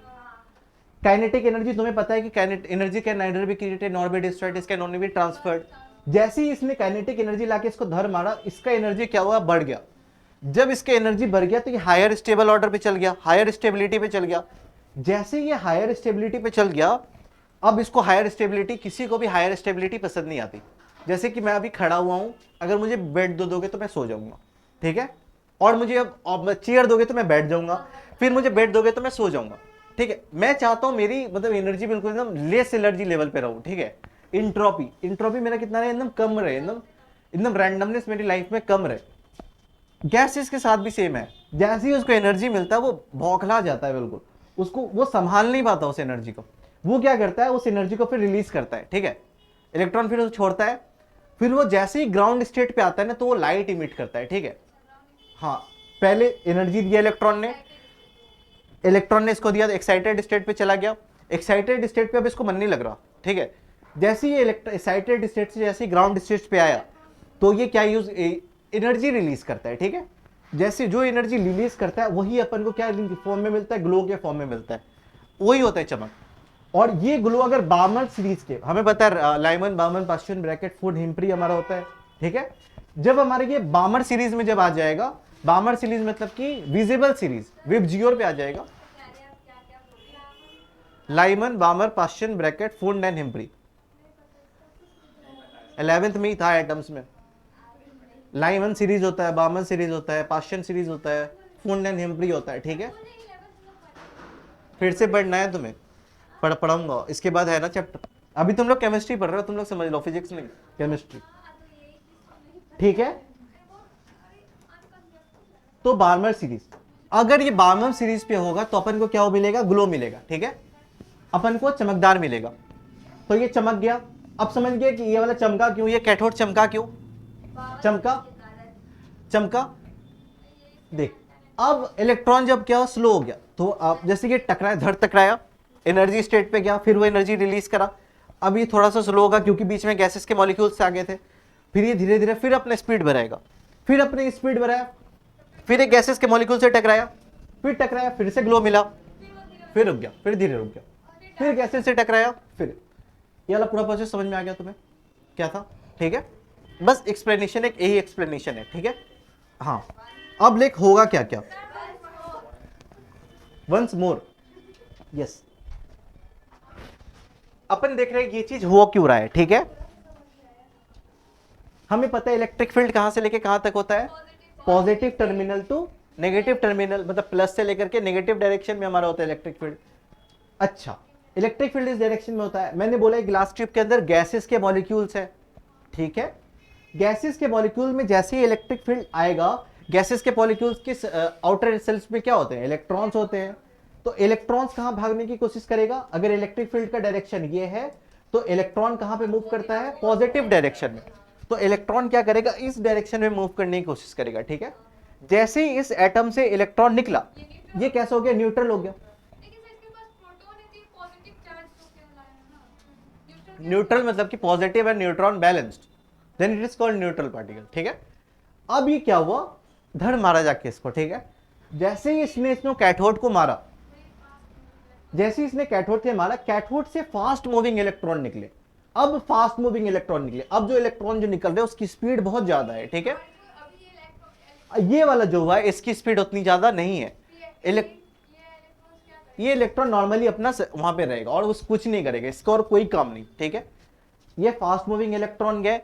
काइनेटिक एनर्जी तुम्हें पता है कि kinetic energy can neither be created nor be destroyed, it can only be transferred. जैसे ही इसने काइनेटिक एनर्जी लाके इसको धर मारा, इसका एनर्जी क्या हुआ? बढ़ गया। जब इसका एनर्जी बढ़ गया तो ये हायर स्टेबल ऑर्डर पे चल गया, हायर स्टेबिलिटी पे चल गया। जैसे ये हायर स्टेबिलिटी पे चल गया, अब इसको हायर स्टेबिलिटी, किसी को भी हायर स्टेबिलिटी पसंद नहीं आती। जैसे कि मैं अभी खड़ा हुआ हूं, अगर मुझे बेड दोगे तो मैं सो जाऊंगा, ठीक है। और मुझे अब चेयर दोगे तो मैं बैठ जाऊंगा, फिर मुझे बेड दोगे तो मैं सो जाऊंगा, ठीक है। मैं चाहता हूं मेरी मतलब एनर्जी बिल्कुल एकदम लेस एनर्जी लेवल पे रहूं, ठीक है। इंट्रोपी मेरा कितना रहे? एकदम कम रहे, एकदम रैंडमनेस मेरी लाइफ में कम रहे। गैसेस के साथ भी सेम है। जैसे ही उसको एनर्जी मिलता है, वो बौखला जाता है बिल्कुल, उसको वो संभाल नहीं पाता उस एनर्जी को। वो क्या करता है? उस एनर्जी को फिर रिलीज करता है, ठीक है। इलेक्ट्रॉन फिर उसे छोड़ता है, फिर वो जैसे ही ग्राउंड स्टेट पे आता है ना, तो वो लाइट इमिट करता है, ठीक है। हाँ, पहले एनर्जी दिया इलेक्ट्रॉन ने इसको दिया, तो एक्साइटेड स्टेट पे चला गया। एक्साइटेड स्टेट पे अब इसको मन नहीं लग रहा, ठीक है। जैसे ही एक्साइटेड स्टेट से जैसे ग्राउंड स्टेट पे आया, तो ये क्या यूज एनर्जी रिलीज करता है, ठीक है। जैसे जो एनर्जी रिलीज करता है, वही अपन को क्या फॉर्म में मिलता है? ग्लो के फॉर्म में मिलता है, वही होता है चमक। और ये ग्लो अगर बार्मर सीरीज के, हमें पता है Lyman, Balmer, Paschen, Brackett, Pfund, Humphreys हमारा होता है, ठीक है। जब हमारे ये बार्मर सीरीज में जब आ जाएगा, बार्मर सीरीज मतलब कि विजिबल सीरीज, विब जियोर पे आ जाएगा, Lyman, Balmer, Paschen, Brackett, Pfund and Humphreys. 11th में ही था एटम्स में। लाइमन सीरीज होता है, बार्मर सीरीज होता है, पास्चन सीरीज होता है, फूड एंड हिम्प्री होता है, ठीक है। फिर से पढ़ना है तुम्हें, पढ़ाऊंगा इसके बाद, है ना चैप्टर। अभी तुम लोग केमिस्ट्री पढ़ रहे हो, तुम लोग समझ लो, फिजिक्स नहीं, केमिस्ट्री, ठीक है। तो बार्मर सीरीज, अगर ये बार्मर सीरीज पे होगा तो अपन को क्या मिलेगा? ग्लो मिलेगा, ठीक है। अपन को चमकदार मिलेगा। तो ये चमक गया। अब समझ गया कि ये वाला चमका क्यों, ये कैथोड चमका क्यों? चमका देख। अब इलेक्ट्रॉन जब क्या स्लो हो गया, तो अब जैसे कि टकराया, धड़ टकराया, एनर्जी स्टेट पे गया, फिर वो एनर्जी रिलीज करा। अब ये थोड़ा सा स्लो होगा क्योंकि बीच में गैसेस के मॉलिक्यूल्स से आ गए थे। फिर ये धीरे धीरे फिर अपने स्पीड बढ़ाएगा, फिर अपने स्पीड बढ़ाया, फिर एक गैसेस के मॉलिक्यूल से टकराया, फिर से ग्लो मिला, फिर रुक गया, फिर धीरे रुक गया, फिर गैसेस से टकराया, फिर ये वाला पूरा प्रोसेस समझ में आ गया तुम्हें क्या था? ठीक है, बस एक्सप्लेनेशन, एक यही एक्सप्लेनेशन है, ठीक है। हाँ, अब लेख होगा क्या क्या, वंस मोर, यस, अपन देख रहे हैं ये चीज हो क्यों रहा है, ठीक है। हमें पता है इलेक्ट्रिक फील्ड कहां से लेके कहां तक होता है, positive terminal to negative terminal, मतलब प्लस से लेकर के नेगेटिव डायरेक्शन में हमारा होता है इलेक्ट्रिक फील्ड। अच्छा, इलेक्ट्रिक फील्ड इस डायरेक्शन में होता है। मैंने बोला ग्लास ट्यूब के अंदर गैसेस के मॉलिक्यूल्स है, ठीक है। गैसेस के मॉलिक्यूल में जैसे ही इलेक्ट्रिक फील्ड आएगा, गैसेस के मॉलिक्यूल्स के आउटर सेल्स में क्या होते हैं, इलेक्ट्रॉन्स होते हैं। तो इलेक्ट्रॉन्स कहां भागने की कोशिश करेगा, अगर इलेक्ट्रिक फील्ड का डायरेक्शन ये है तो इलेक्ट्रॉन कहां पे मूव करता है, पॉजिटिव डायरेक्शन में। तो इलेक्ट्रॉन क्या करेगा, इस डायरेक्शन में मूव करने की कोशिश करेगा, ठीक है। जैसे ही इस एटम से इलेक्ट्रॉन निकला, ये कैसा हो गया, न्यूट्रल हो गया। न्यूट्रल मतलब कि positive and neutron balanced, then it is called neutral particle, ठीक है। अब ये क्या हुआ, धड़ मारा जाके इसको, ठीक है। जैसे ही इसने कैथोड को मारा, जैसे इसने कैथोड से मारा, कैथोड से फास्ट मूविंग इलेक्ट्रॉन निकले। अब फास्ट मूविंग इलेक्ट्रॉन निकले, अब जो इलेक्ट्रॉन जो निकल रहे हैं उसकी स्पीड बहुत ज्यादा है, ठीक है। ये वाला जो हुआ है इसकी स्पीड उतनी ज्यादा नहीं है। ये इलेक्ट्रॉन नॉर्मली अपना वहां पे रहेगा और उस कुछ नहीं करेगा, इसका और कोई काम नहीं, ठीक है। ये फास्ट मूविंग इलेक्ट्रॉन गए,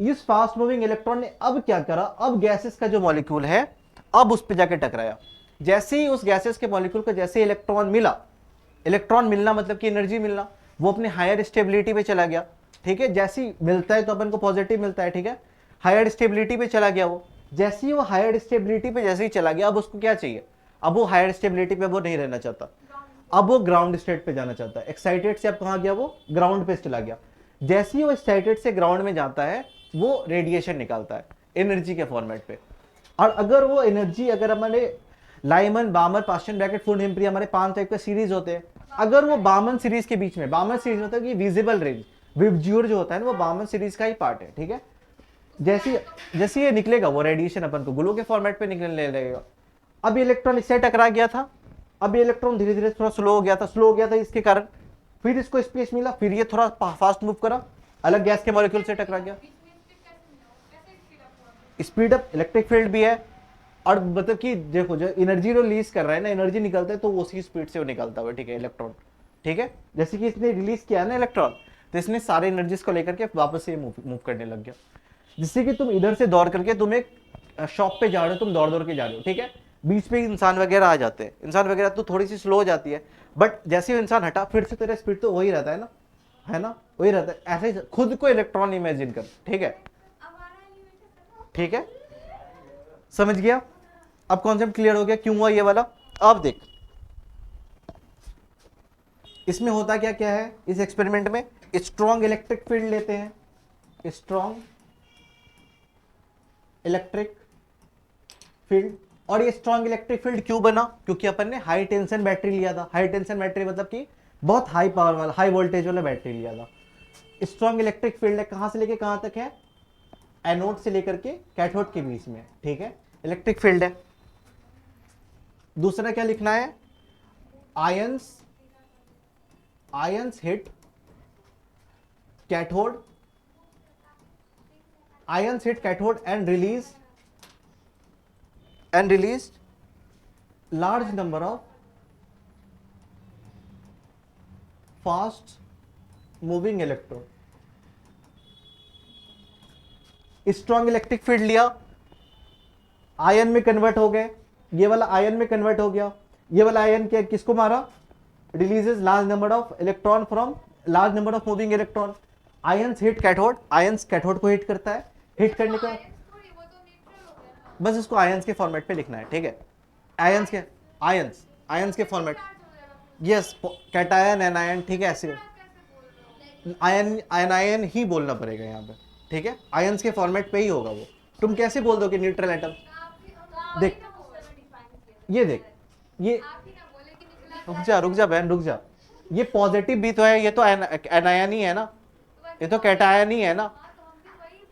इस फास्ट मूविंग इलेक्ट्रॉन ने अब क्या करा, अब गैसेस का जो मॉलिक्यूल है अब उस पे जाके टकराया। जैसे ही उस गैसेस के मॉलिक्यूल को जैसे इलेक्ट्रॉन मिला, इलेक्ट्रॉन मिलना मतलब कि एनर्जी मिलना, वो अपने हायर स्टेबिलिटी पे चला गया, ठीक है। जैसे ही मिलता है तो अपन को पॉजिटिव मिलता है, ठीक है, हायर स्टेबिलिटी पे चला गया वो। जैसे ही वो हायर स्टेबिलिटी पे जैसे ही चला गया, अब उसको क्या चाहिए, अब वो हायर स्टेबिलिटी पे वो नहीं रहना चाहता, अब वो ग्राउंड स्टेट पे जाना चाहता है। एक्साइटेड से अब कहाँ गया, वो ग्राउंड पे चला गया। जैसे ही वो एक्साइटेड से ग्राउंड में जाता है, वो रेडिएशन निकालता है एनर्जी के फॉर्मेट पे। और अगर वो एनर्जी, अगर हमारे लाइमन, बामर, पास्टन, ब्रैकेट, फुल हिम्प्री, हमारे 5 टाइप का सीरीज होते हैं, अगर वो बामन सीरीज के बीच में, बामन सीरीज होता है कि विजिबल रेंज, विबज्यूर जो होता है ना, वो बामन सीरीज का ही पार्ट है, ठीक है। जैसे जैसे ये निकलेगा वो रेडिएशन अपन को ग्लो के फॉर्मेट पे निकलने लगेगा। अब ये इलेक्ट्रॉन इससे टकरा गया था, अब ये इलेक्ट्रॉन धीरे धीरे थोड़ा स्लो हो गया था, स्लो हो गया था इसके कारण, फिर इसको स्पेस मिला, फिर ये थोड़ा फास्ट मूव करा, अलग गैस के मॉलिक्यूल से टकरा गया। स्पीड अप इलेक्ट्रिक फील्ड भी है, और मतलब कि देखो जो एनर्जी रिलीज कर रहा है ना, एनर्जी निकलता है तो उसी स्पीड से वो निकलता हुआ, ठीक है, इलेक्ट्रॉन, ठीक है। जैसे कि इसने रिलीज किया ना इलेक्ट्रॉन, तो इसने सारे एनर्जीज को लेकर के वापस से मूव करने लग गया। जिससे कि तुम इधर से दौड़ करके, तुम एक शॉप पे जा रहे हो, तुम दौड़ दौड़ के जा रहे हो, ठीक है, बीच में इंसान वगैरह आ जाते हैं, इंसान वगैरह तो थोड़ी सी स्लो हो जाती है, बट जैसे ही इंसान हटा, फिर से तेरा स्पीड तो वही रहता है ना, वही रहता है। ऐसे ही खुद को इलेक्ट्रॉन इमेजिन कर, ठीक है, ठीक है, समझ गया। अब कॉन्सेप्ट क्लियर हो गया क्यों हुआ ये वाला। अब देख इसमें होता क्या क्या है, इस एक्सपेरिमेंट में स्ट्रॉन्ग इलेक्ट्रिक फील्ड लेते हैं, स्ट्रॉन्ग इलेक्ट्रिक फील्ड। और ये स्ट्रॉन्ग इलेक्ट्रिक फील्ड क्यों बना, क्योंकि अपन ने हाई टेंशन बैटरी लिया था। हाई टेंशन बैटरी मतलब कि बहुत हाई पावर वाला, हाई वोल्टेज वाला बैटरी लिया था। स्ट्रॉन्ग इलेक्ट्रिक फील्ड है, कहां से लेके कहां तक है, एनोड से लेकर के कैथोड के बीच में, ठीक है, इलेक्ट्रिक फील्ड है। दूसरा क्या लिखना है, ions hit cathode, ions hit cathode and release large number of fast moving electron। Strong electric field लिया, आयन में कन्वर्ट हो गए, ये वाला आयन में कन्वर्ट हो गया, ये वाला आयन क्या किसको मारा, releases large number of electron from large number of moving electron. Ions hit cathode, ions cathode को हिट करता है, हिट करने का बस इसको आयंस के फॉर्मेट पे लिखना है, ठीक है, आयंस के फॉर्मेट, यस, कैटायन एनायन, ठीक है, ऐसे आयन ही बोलना पड़ेगा यहाँ पे, ठीक है, आयंस के फॉर्मेट पे ही होगा वो। तुम कैसे बोल दोगे न्यूट्रल एटम, देख ये देख, ये रुक जा बहन, रुक जा, ये पॉजिटिव भी तो है, ये तो एनायन ही है ना, ये तो कैटायन ही है ना,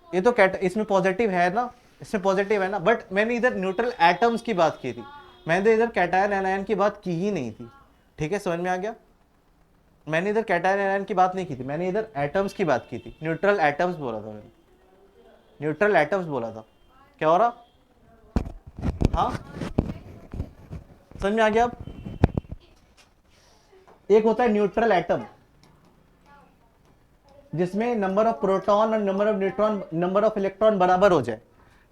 ये तो इसमें पॉजिटिव है ना, इसमें पॉजिटिव है ना, बट मैंने इधर न्यूट्रल एटम्स की बात की थी, मैंने तो इधर कैटायन एनायन की बात की ही नहीं थी, ठीक है, समझ में आ गया। मैंने इधर कैटायन एनायन की बात नहीं की थी, मैंने इधर एटम्स की बात की थी, न्यूट्रल एटम्स बोला था मैंने, न्यूट्रल एटम्स बोला था। क्या हो रहा, हाँ समझ में आ गया। अब एक होता है न्यूट्रल एटम, जिसमें नंबर ऑफ प्रोटॉन और number of neutron, number of electron बराबर हो जाए,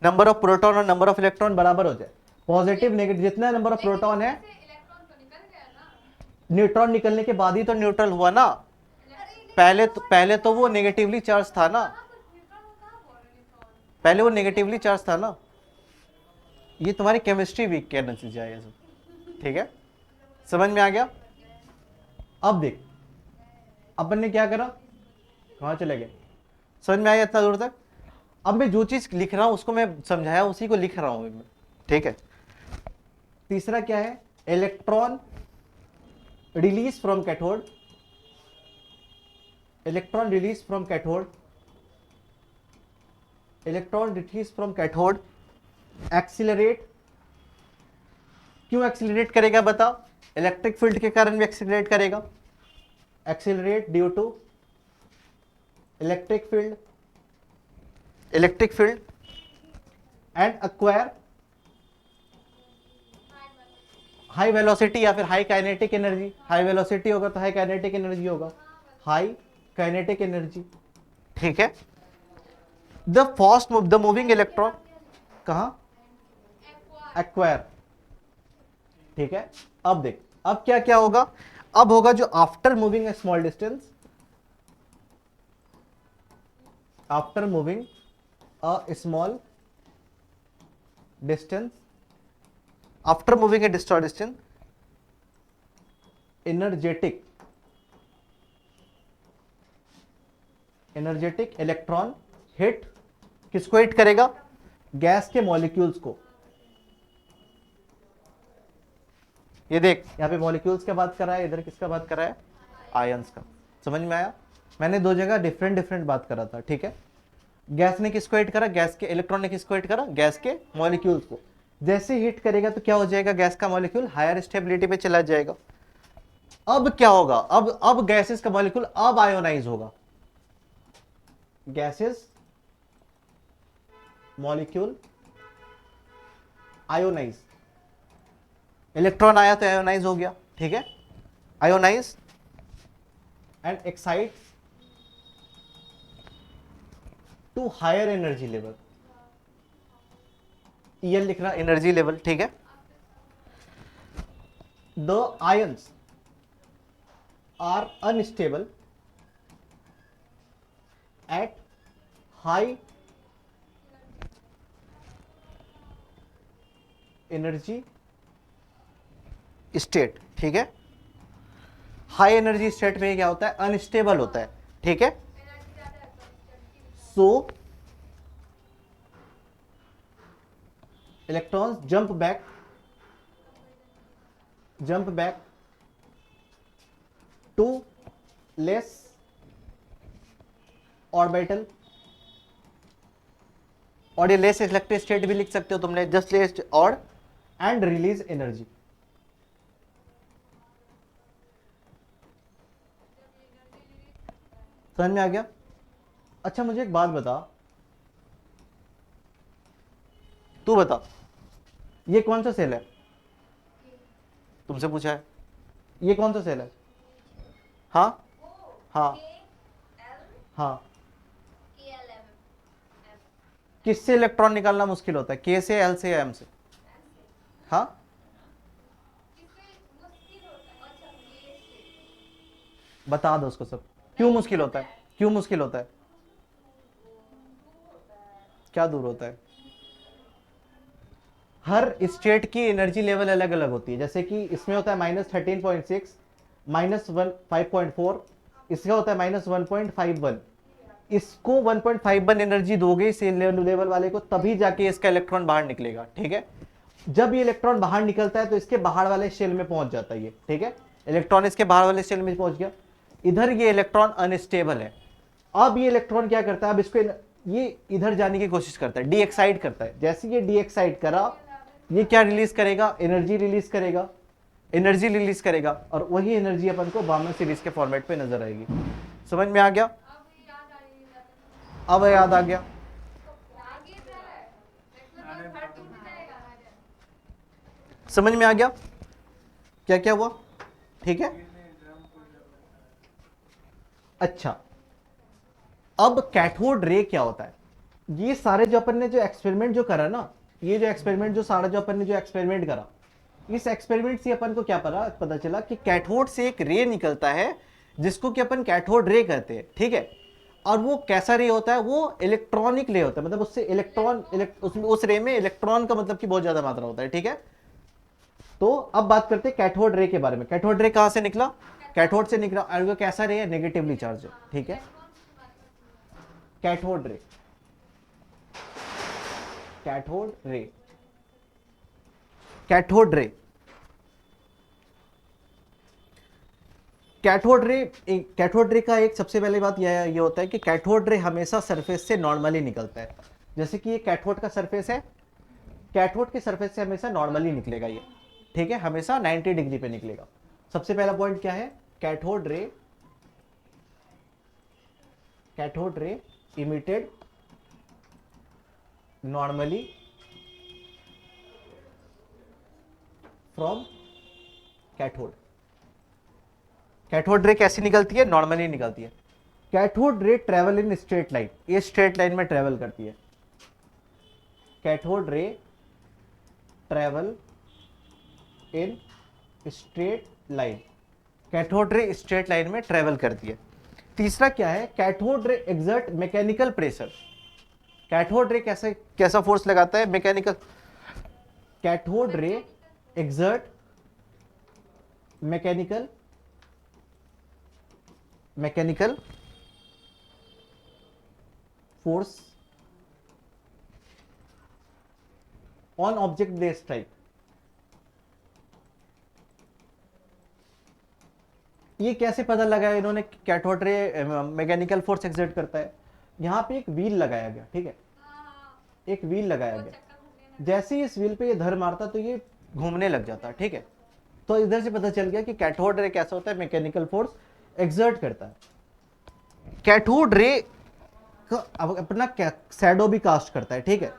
नंबर ऑफ प्रोटॉन और नंबर ऑफ इलेक्ट्रॉन बराबर हो जाए, पॉजिटिव नेगेटिव, जितना नंबर ऑफ प्रोटॉन है, न्यूट्रॉन निकलने के बाद ही तो न्यूट्रल हुआ ना, पहले तो वो नेगेटिवली चार्ज था ना, पहले वो नेगेटिवली चार्ज था ना। ये तुम्हारी केमिस्ट्री वीक के नतीजा है सब, ठीक है, समझ में आ गया। अब देख अपन ने क्या करा, कहां चले गए, समझ में आया इतना दूर तक। अब मैं जो चीज लिख रहा हूं उसको मैं समझाया, उसी को लिख रहा हूं मैं, ठीक है। तीसरा क्या है, electron release from cathode, electron release from cathode, electron release from cathode accelerate. क्यों एक्सीलरेट करेगा बता, इलेक्ट्रिक फील्ड के कारण भी एक्सीलरेट करेगा, accelerate due to electric field and acquire high velocity या फिर high kinetic energy. High velocity होगा तो हाई काइनेटिक एनर्जी होगा, हाई काइनेटिक एनर्जी, ठीक है। The fast the moving electron, कहां, एक्वायर, ठीक है। अब देख अब क्या क्या होगा, अब होगा जो after moving A small distance, after moving a small distance, after moving a short distance, energetic electron hit, किसको हिट करेगा? गैस के मॉलिक्यूल्स को। ये देख, यहाँ पे मॉलिक्यूल्स का बात कर रहा है, इधर किसका बात कर रहा है? आयंस का। समझ में आया? मैंने दो जगह डिफरेंट बात करा था, ठीक है। गैस ने किसको हिट करा? गैस के इलेक्ट्रॉन ने किसको हिट करा? गैस के मॉलिक्यूल्स को। जैसे हिट करेगा तो क्या हो जाएगा? गैस का मॉलिक्यूल हायर स्टेबिलिटी पे चला जाएगा। अब क्या होगा? अब गैसेस का मॉलिक्यूल अब आयोनाइज होगा। गैसेस मॉलिक्यूल आयोनाइज, इलेक्ट्रॉन आया तो आयोनाइज हो गया, ठीक है। Ionise and excite to higher energy level. ये लिख रहा एनर्जी लेवल, ठीक है। The ions are unstable at high energy state, ठीक है। हाई एनर्जी स्टेट में क्या होता है? अनस्टेबल होता है, ठीक है। So electrons jump back to less orbital, और ये लेस इलेक्ट्रिक स्टेट भी लिख सकते हो तुमने, जस्ट लेस और एंड रिलीज एनर्जी। समझ में आ गया? अच्छा मुझे एक बात बता, तू बता, ये कौन सा सेल है? तुमसे पूछा है। ये कौन सा सेल है? हाँ हाँ हाँ। किससे इलेक्ट्रॉन निकालना मुश्किल होता है? के से, एल से या एम से? हाँ, बता दो उसको सब। क्यों मुश्किल होता है? क्यों मुश्किल होता है? क्या दूर होता है? हर स्टेट की एनर्जी लेवल अलग अलग होती है। जैसे कि इसमें होता है -13.6, -5.4, इसका होता है -1.51। इसको 1.51 एनर्जी दोगे इस लेवल वाले को, तभी जाके इसका इलेक्ट्रॉन बाहर निकलेगा, ठीक है। जब ये इलेक्ट्रॉन बाहर निकलता है तो इसके बाहर वाले शेल में पहुंच जाता है ये, ठीक है। इलेक्ट्रॉन इसके बाहर वाले शेल में पहुंच गया। इधर ये इलेक्ट्रॉन अनस्टेबल है। अब ये इलेक्ट्रॉन क्या करता है? अब इसको ये इधर जाने की कोशिश करता है, डी एक्साइट करता है। जैसे ये डी एक्साइट करा, ये क्या रिलीज करेगा? एनर्जी रिलीज करेगा, एनर्जी रिलीज करेगा, और वही एनर्जी अपन को बामन सीरीज के फॉर्मेट पे नजर आएगी। समझ में आ गया? अब याद आ गया? समझ में आ गया क्या क्या हुआ? ठीक है। अच्छा, अब कैथोड रे क्या होता है? ये सारे जो अपन ने जो एक्सपेरिमेंट जो करा ना, ये जो एक्सपेरिमेंट जो सारा जो अपन ने जो एक्सपेरिमेंट करा, इस एक्सपेरिमेंट से अपन को क्या पता चला कि कैथोड से एक रे निकलता है जिसको कि अपन कैथोड रे कहते हैं, ठीक है। और वो कैसा रे होता है? वो इलेक्ट्रॉनिक रे होता है, मतलब उससे इलेक्ट्रॉन उस रे में इलेक्ट्रॉन का मतलब कि बहुत ज्यादा मात्रा होता है, ठीक है। तो अब बात करते हैं कैथोड रे के बारे में। कैथोड रे कहां से निकला? कैथोड से निकला, और वो कैसा रे है? नेगेटिवली चार्ज है, ठीक है। कैथोड रे, cathode ray, cathode ray, cathode ray, cathode ray का एक सबसे पहले बात यह होता है कि कैथोड रे हमेशा सरफेस से नॉर्मली निकलता है। जैसे कि ये कैथोड का सरफेस है, कैथोड के सरफेस से हमेशा नॉर्मली निकलेगा ये, ठीक है, हमेशा 90 डिग्री पे निकलेगा। सबसे पहला पॉइंट क्या है? कैथोड रे emitted normally from cathode. Cathode ray कैसी निकलती है? नॉर्मली निकलती है। कैथोड रे ट्रेवल इन स्ट्रेट लाइन, ये स्ट्रेट लाइन में ट्रेवल करती है। कैथोड रे travel in straight line, cathode ray straight line में ट्रेवल करती है। तीसरा क्या है? कैथोड रे exert mechanical pressure. Cathode ray कैसा फोर्स लगाता है? Mechanical cathode ray exert mechanical force on object they strike. ये कैसे पता लगाया इन्होंने cathode ray mechanical force exert करता है? यहां पे एक व्हील लगाया गया, ठीक है, एक व्हील लगाया गया, जैसे ही इस व्हील पे ये धर मारता तो ये घूमने लग जाता, ठीक है। तो इधर से पता चल गया कि कैथोड रे कैसा होता है, मैकेनिकल फोर्स एक्सर्ट करता है। कैथोड रे अपना शैडो भी कास्ट करता है, ठीक है,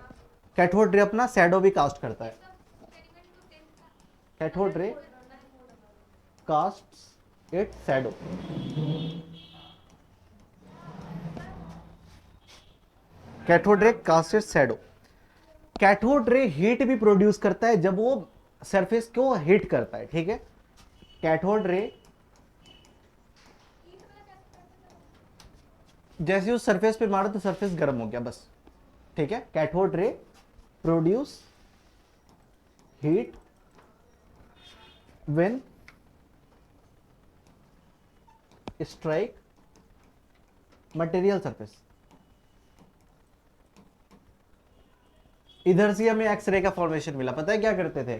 कैथोड रे अपना शैडो भी कास्ट करता है। Cathode ray cast it shadow. Cathode ray cast it shadow. Cathode ray heat भी प्रोड्यूस करता है जब वो सरफेस को हीट करता है, ठीक है। कैथोड रे जैसे उस सरफेस पे मारा तो सरफेस गर्म हो गया, बस, ठीक है। कैथोड रे produce heat when strike material surface. इधर से हमें एक्सरे का फॉर्मेशन मिला। पता है क्या करते थे?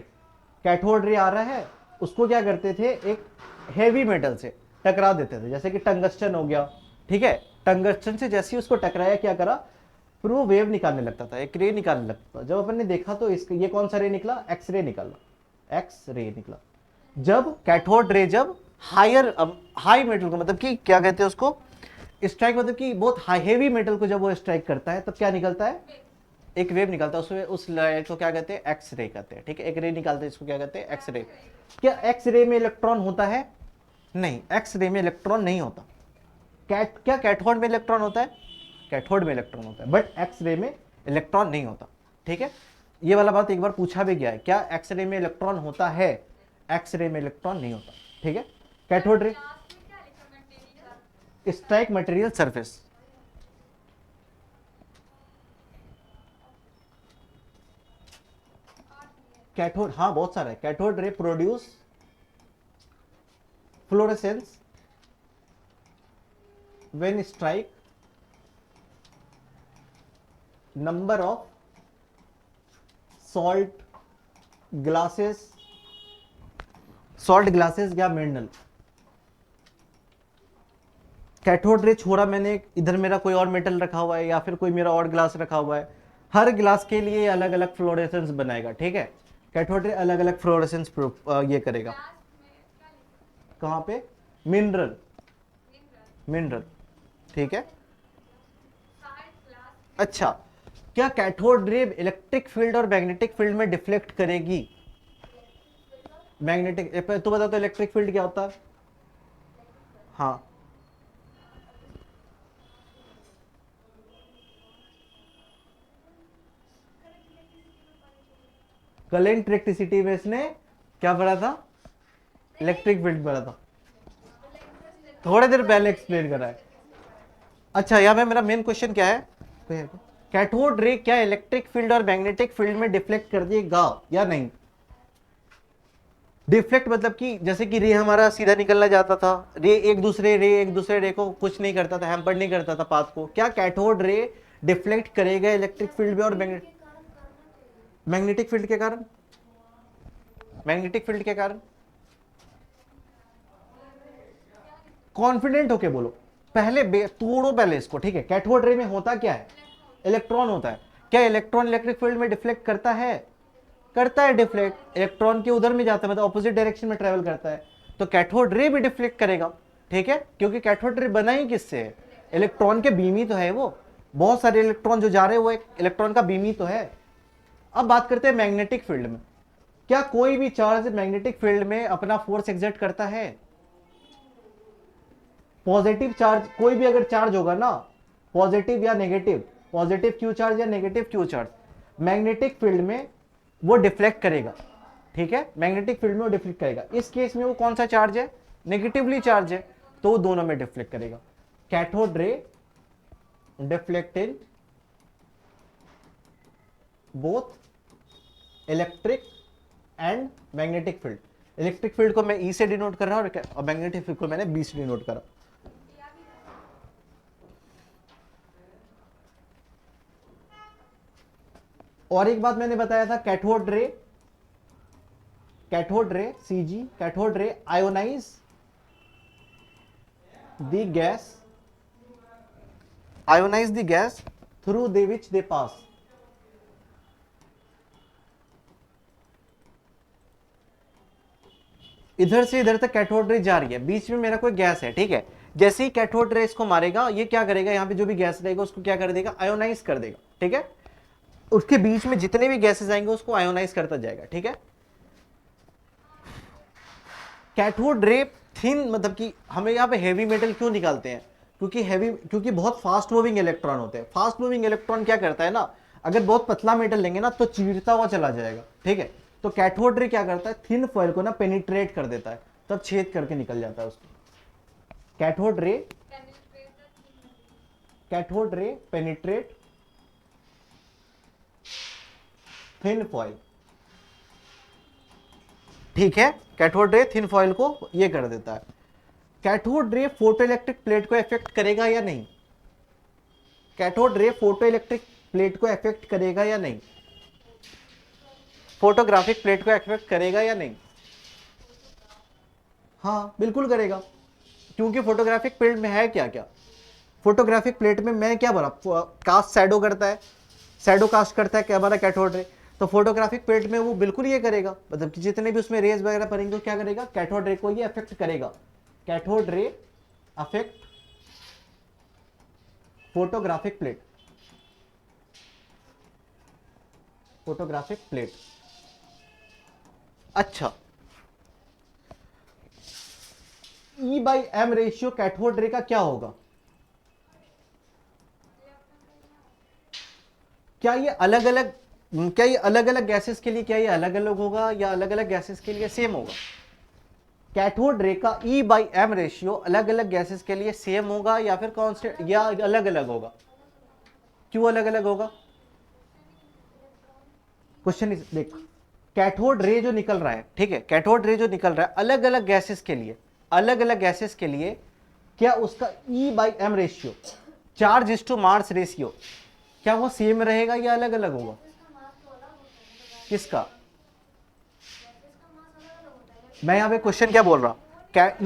कैथोड रे आ रहा है, उसको क्या करते थे, एक हेवी मेटल से टकरा देते थे, जैसे कि टंगस्टन हो गया, ठीक है। टंगस्टन से जैसे ही उसको टकराया, क्या करा, फिर वो वेव निकालने लगता था, एक रे निकालने लगता था। जब अपन ने देखा तो इसका ये कौन सा रे निकला? एक्स रे निकला, एक्स रे निकला। जब कैथोड रे जब हाई मेटल को, मतलब कि क्या कहते हैं उसको, स्ट्राइक, मतलब कि बहुत हेवी मेटल को जब वो स्ट्राइक करता है तब क्या निकलता है? एक वेव निकलता है। उसमें उस लाइट को क्या कहते हैं? एक्स रे कहते हैं, ठीक है। एक रे निकालते हैं, इसको क्या कहते हैं? X ray. क्या एक्स रे में इलेक्ट्रॉन होता है? नहीं, एक्स रे में इलेक्ट्रॉन नहीं होता। क्या कैथोड में इलेक्ट्रॉन होता है? कैथोड में इलेक्ट्रॉन होता है, बट एक्स रे में इलेक्ट्रॉन नहीं होता, ठीक है। ये वाला बात एक बार पूछा भी गया है, क्या एक्स रे में इलेक्ट्रॉन होता है? एक्स रे में इलेक्ट्रॉन नहीं होता, ठीक है। कैथोड रे स्ट्राइक मटेरियल सरफेस। कैथोड, हाँ बहुत सारा है। कैथोड रे produce fluorescence when strike number of salt glasses या मिनरल। कैथोड रे छोड़ा मैंने, इधर मेरा कोई और मेटल रखा हुआ है या फिर कोई मेरा और ग्लास रखा हुआ है, हर ग्लास के लिए अलग अलग फ्लोरेसेंस बनाएगा, ठीक है। कैथोड रे अलग अलग फ्लोरेसेंस ये करेगा। कहां पे? मिनरल, मिनरल, ठीक है। अच्छा, क्या कैथोड रे इलेक्ट्रिक फील्ड और मैग्नेटिक फील्ड में डिफ्लेक्ट करेगी? मैग्नेटिक, तो बता तो इलेक्ट्रिक फील्ड क्या होता है? हाँ, करंट इलेक्ट्रिसिटी में इसने क्या पढ़ा था? इलेक्ट्रिक फील्ड पढ़ा था, थोड़ी देर पहले एक्सप्लेन करा है। अच्छा, यहाँ पे मेरा मेन क्वेश्चन क्या है? कैथोड रे क्या इलेक्ट्रिक फील्ड और मैग्नेटिक फील्ड में डिफ्लेक्ट कर देगा या नहीं? डिफ्लेक्ट मतलब कि जैसे कि रे हमारा सीधा निकलना जाता था, रे एक दूसरे रे को कुछ नहीं करता था, हैम्पर नहीं करता था पाथ को। क्या कैथोड रे डिफ्लेक्ट करेगा इलेक्ट्रिक फील्ड में और मैग्नेटिक फील्ड के कारण? मैग्नेटिक फील्ड के कारण कॉन्फिडेंट होके बोलो, पहले तोड़ो पहले इसको, ठीक है। कैथोड रे में होता क्या है? इलेक्ट्रॉन होता है। क्या इलेक्ट्रॉन इलेक्ट्रिक फील्ड में डिफ्लेक्ट करता है? करता है डिफ्लेक्ट। इलेक्ट्रॉन के उधर में जाता है, मतलब ऑपोजिट डायरेक्शन में ट्रेवल करता है, तो कैथोड रे भी डिफ्लेक्ट करेगा, ठीक है। क्योंकि कैथोड रे बना ही किससे है? इलेक्ट्रॉन के बीम ही तो है वो। बहुत सारे इलेक्ट्रॉन जो जा रहे हैं वो एक इलेक्ट्रॉन का बीम ही तो है। अब बात करते हैं मैग्नेटिक फील्ड में। क्या कोई भी चार्ज मैग्नेटिक फील्ड में अपना फोर्स एक्सर्ट करता है? पॉजिटिव चार्ज, कोई भी अगर चार्ज होगा ना, पॉजिटिव या नेगेटिव, पॉजिटिव क्यू चार्ज या negative Q charge, magnetic field में वो डिफ्लेक्ट करेगा, ठीक है। मैग्नेटिक फील्ड में वो डिफ्लेक्ट करेगा। इस केस में वो कौन सा चार्ज है? नेगेटिवली चार्ज है, तो वो दोनों में डिफ्लेक्ट करेगा। Cathode ray deflect in both electric and magnetic field. Electric field को मैं ई से डिनोट कर रहा हूँ और मैग्नेटिक फील्ड को मैंने बी से डिनोट करा। और एक बात मैंने बताया था, कैथोड रे सीजी, cathode ray ionise the gas through they which they pass. इधर से इधर तक कैथोड रे जा रही है, बीच में मेरा कोई गैस है, ठीक है। जैसे ही कैथोड रे इसको मारेगा, ये क्या करेगा, यहाँ पे जो भी गैस रहेगा उसको क्या कर देगा, आयोनाइज कर देगा, ठीक है। उसके बीच में जितने भी गैसेस आएंगे उसको आयोनाइज करता जाएगा, ठीक है। कैथोड रे थिन, मतलब कि हमें यहाँ पे हेवी मेटल क्यों निकालते हैं, क्योंकि बहुत फास्ट मूविंग इलेक्ट्रॉन होते हैं। फास्ट मूविंग इलेक्ट्रॉन क्या करता है ना, अगर बहुत पतला मेटल लेंगे ना तो चीरता हुआ चला जाएगा, ठीक है। तो कैथोड रे क्या करता है, थिन फॉइल को ना पेनिट्रेट कर देता है, तब छेद करके निकल जाता है उसको। Cathode ray penetrate thin foil, ठीक है। कैथोड रे थिन फॉइल को ये कर देता है। कैथोड रे फोटोइलेक्ट्रिक प्लेट को इफेक्ट करेगा या नहीं, कैथोड रे फोटोइलेक्ट्रिक प्लेट को इफेक्ट करेगा या नहीं, फोटोग्राफिक प्लेट को इफेक्ट करेगा या नहीं? हाँ बिल्कुल करेगा, क्योंकि फोटोग्राफिक प्लेट में है क्या क्या, फोटोग्राफिक प्लेट में मैं क्या बोला, कास्ट शैडो करता है, शैडो कास्ट करता है क्या हमारा कैथोड रे। तो फोटोग्राफिक प्लेट में वो बिल्कुल ये करेगा, मतलब कि जितने भी उसमें रेज वगैरह पड़ेंगे क्या करेगा, कैथोड रे को ये अफेक्ट करेगा। Cathode ray affect photographic plate. अच्छा, E/m रेशियो कैथोड रे का क्या होगा, क्या ये अलग अलग गैसेस के लिए क्या ये अलग अलग होगा या अलग अलग गैसेस के लिए सेम होगा? कैथोड रे का E/m रेशियो अलग अलग गैसेस के लिए सेम होगा या फिर कांस्टेंट या अलग अलग होगा? क्यों अलग अलग होगा? क्वेश्चन देख, कैथोड रे जो निकल रहा है, ठीक है, कैथोड रे जो निकल रहा है अलग अलग गैसेस के लिए क्या उसका E/m ratio, charge to mass ratio, क्या वो सेम रहेगा या अलग अलग होगा? किसका? मैं यहां पे क्वेश्चन क्या बोल रहा हूं,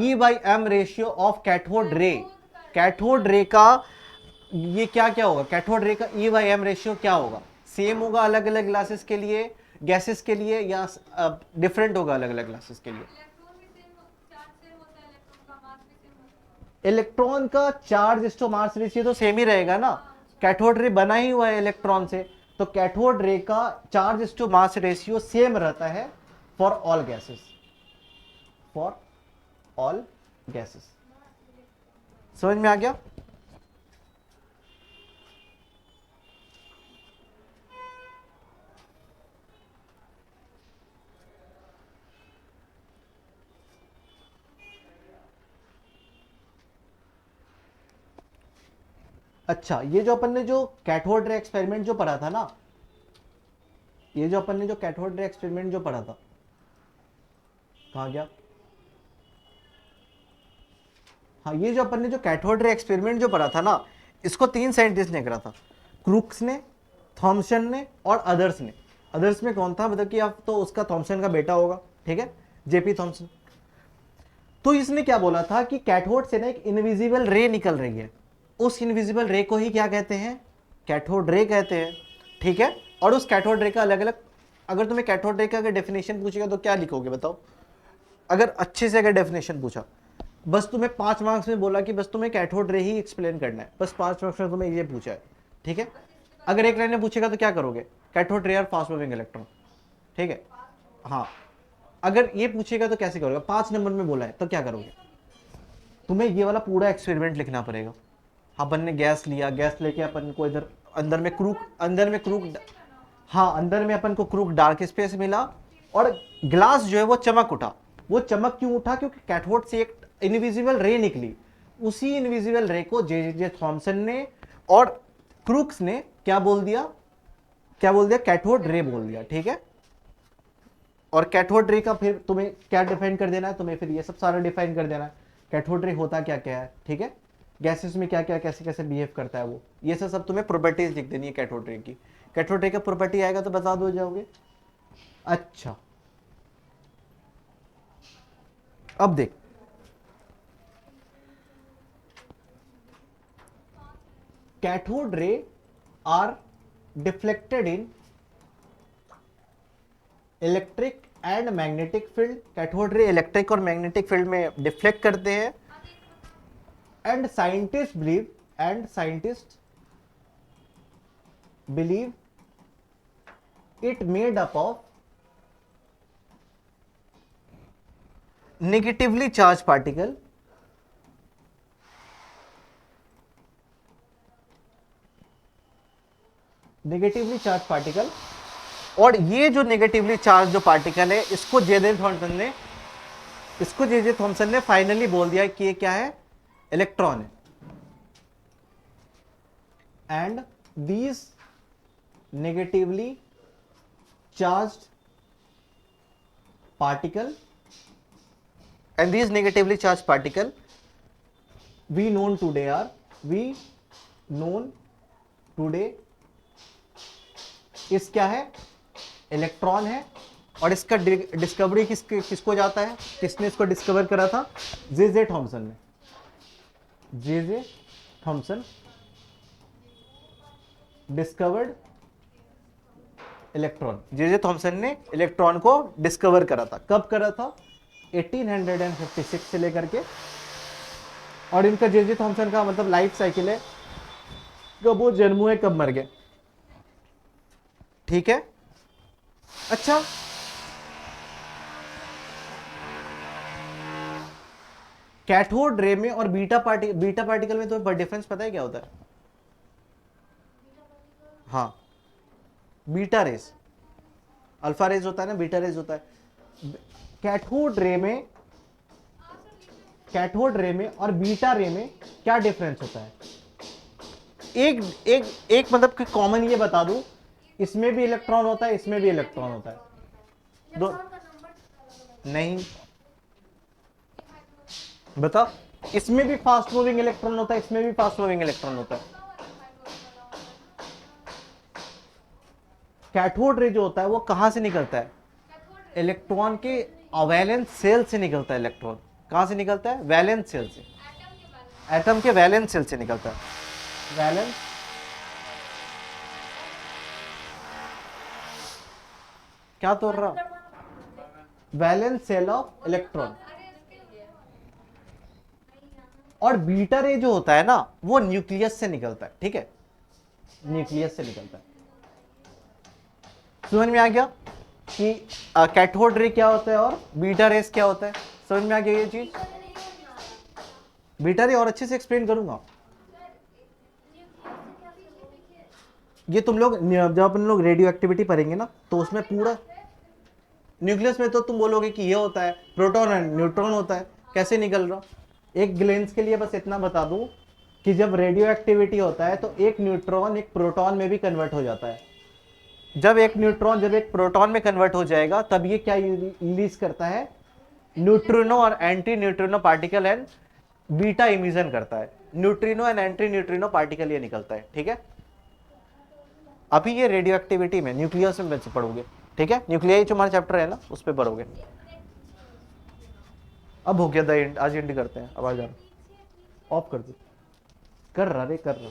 E/m ratio of cathode ray का ये क्या क्या होगा, कैथोड रे का E/m रेशियो क्या होगा, सेम होगा अलग अलग ग्लासेस के लिए, गैसेस के लिए, या डिफरेंट होगा अलग अलग ग्लासेस के लिए? इलेक्ट्रॉन का चार्ज टू मास रेशियो तो सेम ही रहेगा ना, कैथोड रे बना ही हुआ है इलेक्ट्रॉन से, तो कैथोड रे का charge to mass ratio same रहता है फॉर ऑल गैसेस। समझ में आ गया? अच्छा, ये जो अपन ने जो कैथोड रे एक्सपेरिमेंट जो पढ़ा था ना, ये जो अपन ने जो कैथोड रे एक्सपेरिमेंट जो पढ़ा था, कहाँ गया? हाँ, ये जो अपन ने जो कैथोड रे एक्सपेरिमेंट जो पढ़ा था ना, इसको 3 साइंटिस्ट ने करा था, क्रूक्स ने, थॉमसन ने और अदर्स ने। अदर्स में कौन था, मतलब कि आप तो उसका थॉमसन का बेटा होगा, ठीक है, जेपी थॉमसन। तो इसने क्या बोला था कि कैथोड से ना एक इनविजिबल रे निकल रही है, उस इनविजिबल रे को ही क्या कहते हैं, कैथोड रे कहते हैं, ठीक है। और उस कैथोड रे का अलग अलग, अगर तुम्हें कैथोड रे का अगर डेफिनेशन पूछेगा तो क्या लिखोगे बताओ, अगर अच्छे से अगर डेफिनेशन पूछा, बस तुम्हें 5 मार्क्स में बोला कि बस तुम्हें कैथोड रे ही एक्सप्लेन करना है, बस 5 मार्क्स में तुम्हें ये पूछा है, ठीक है। अगर एक लाइन में पूछेगा तो क्या करोगे, कैथोड रे और फास्ट मूविंग इलेक्ट्रॉन, ठीक है। हाँ, अगर ये पूछेगा तो कैसे करोगे, 5 नंबर में बोला है तो क्या करोगे, तुम्हें ये वाला पूरा एक्सपेरिमेंट लिखना पड़ेगा। अपन ने गैस लिया, गैस लेके अपन को इधर अंदर में क्रूक हाँ, अंदर में अपन को क्रूक डार्क स्पेस मिला और ग्लास जो है वो चमक उठा। वो चमक क्यों उठा, क्योंकि कैथोड से एक इनविजिबल रे निकली। उसी इनविजिबल रे को जे थॉमसन ने और क्रूक्स ने क्या बोल दिया, कैथोड रे बोल दिया, ठीक है। और कैथोड रे का फिर तुम्हें क्या डिफाइन कर देना है, तुम्हें फिर ये सब सारा डिफाइन कर देना है कैथोड रे होता क्या क्या है, ठीक है, गैसेस में क्या क्या कैसे कैसे बिहेव करता है वो, ये सब तुम्हें प्रॉपर्टीज लिख देनी है कैथोड रे की। कैथोड रे का प्रॉपर्टी आएगा तो बता दो जाओगे। अच्छा अब देख, cathode ray are deflected in electric and magnetic field. Cathode ray electric और मैग्नेटिक फील्ड में डिफ्लेक्ट करते हैं। And scientist believe it made up of negatively charge particle और ये जो नेगेटिवली चार्ज जो पार्टिकल है इसको जे थॉमसन ने फाइनली बोल दिया कि ये क्या है, इलेक्ट्रॉन है। And these negatively charged particle we known today इस क्या है, इलेक्ट्रॉन है। और इसका डिस्कवरी किसको जाता है, किसने इसको डिस्कवर करा था, जे थॉमसन ने। J Thomson discovered electron. J Thomson ने इलेक्ट्रॉन को डिस्कवर करा था। कब करा था, 1856 से लेकर के। और इनका जे थॉमसन का मतलब लाइफ साइकिल है, कब वो जन्म हुए कब मर गए, ठीक है। अच्छा कैथोड रे में और बीटा पार्टिकल में तो डिफरेंस पता है क्या होता है? हाँ, बीटा रेस, अल्फा रेस होता है ना, बीटा रेस होता है। कैथोड रे में और बीटा रे में क्या डिफरेंस होता है? एक मतलब कि कॉमन ये बता दूं, इसमें भी इलेक्ट्रॉन होता है, इसमें भी इलेक्ट्रॉन होता है। दो नहीं बता, इसमें भी फास्ट मूविंग इलेक्ट्रॉन होता है, इसमें भी फास्ट मूविंग इलेक्ट्रॉन होता है। कैथोड रे जो होता है वो कहां से निकलता है? इलेक्ट्रॉन के वैलेंस सेल से निकलता है। इलेक्ट्रॉन कहां से निकलता है? वैलेंस सेल से, एटम के वैलेंस सेल से निकलता है। वैलेंस क्या तोड़ रहा, वैलेंस सेल ऑफ इलेक्ट्रॉन। और बीटा रे जो होता है ना वो न्यूक्लियस से निकलता है, ठीक है, न्यूक्लियस से निकलता है। समझ में आ गया कि कैथोड रे क्या होता है और बीटा रेस क्या होता है? समझ में आ गया ये चीज? बीटा रे और अच्छे से एक्सप्लेन करूंगा। ये तुम लोग जब अपन लोग रेडियो एक्टिविटी पढ़ेंगे ना तो उसमें पूरा न्यूक्लियस में तो तुम बोलोगे कि ये होता है प्रोटॉन एंड न्यूट्रॉन होता है, कैसे निकल रहा। एक ग्लेंस के लिए बस इतना बता दूं कि जब रेडियो एक्टिविटी होता है तो एक न्यूट्रॉन एक प्रोटॉन में भी कन्वर्ट हो जाता है। जब एक न्यूट्रॉन जब एक प्रोटॉन में कन्वर्ट हो जाएगा तब ये क्या रिलीज करता है, न्यूट्रिनो और anti neutrino particle and beta emission करता है। Neutrino and anti neutrino particle ये निकलता है, ठीक है। अभी ये रेडियो एक्टिविटी में न्यूक्लियस में पढ़ोगे, ठीक है, न्यूक्लियाई जो हमारा चैप्टर है ना उस पर पढ़ोगे। अब हो गया द एंड, आज एंड करते हैं। अब आ जाना, ऑफ कर दो, कर रहा रे कर रहा।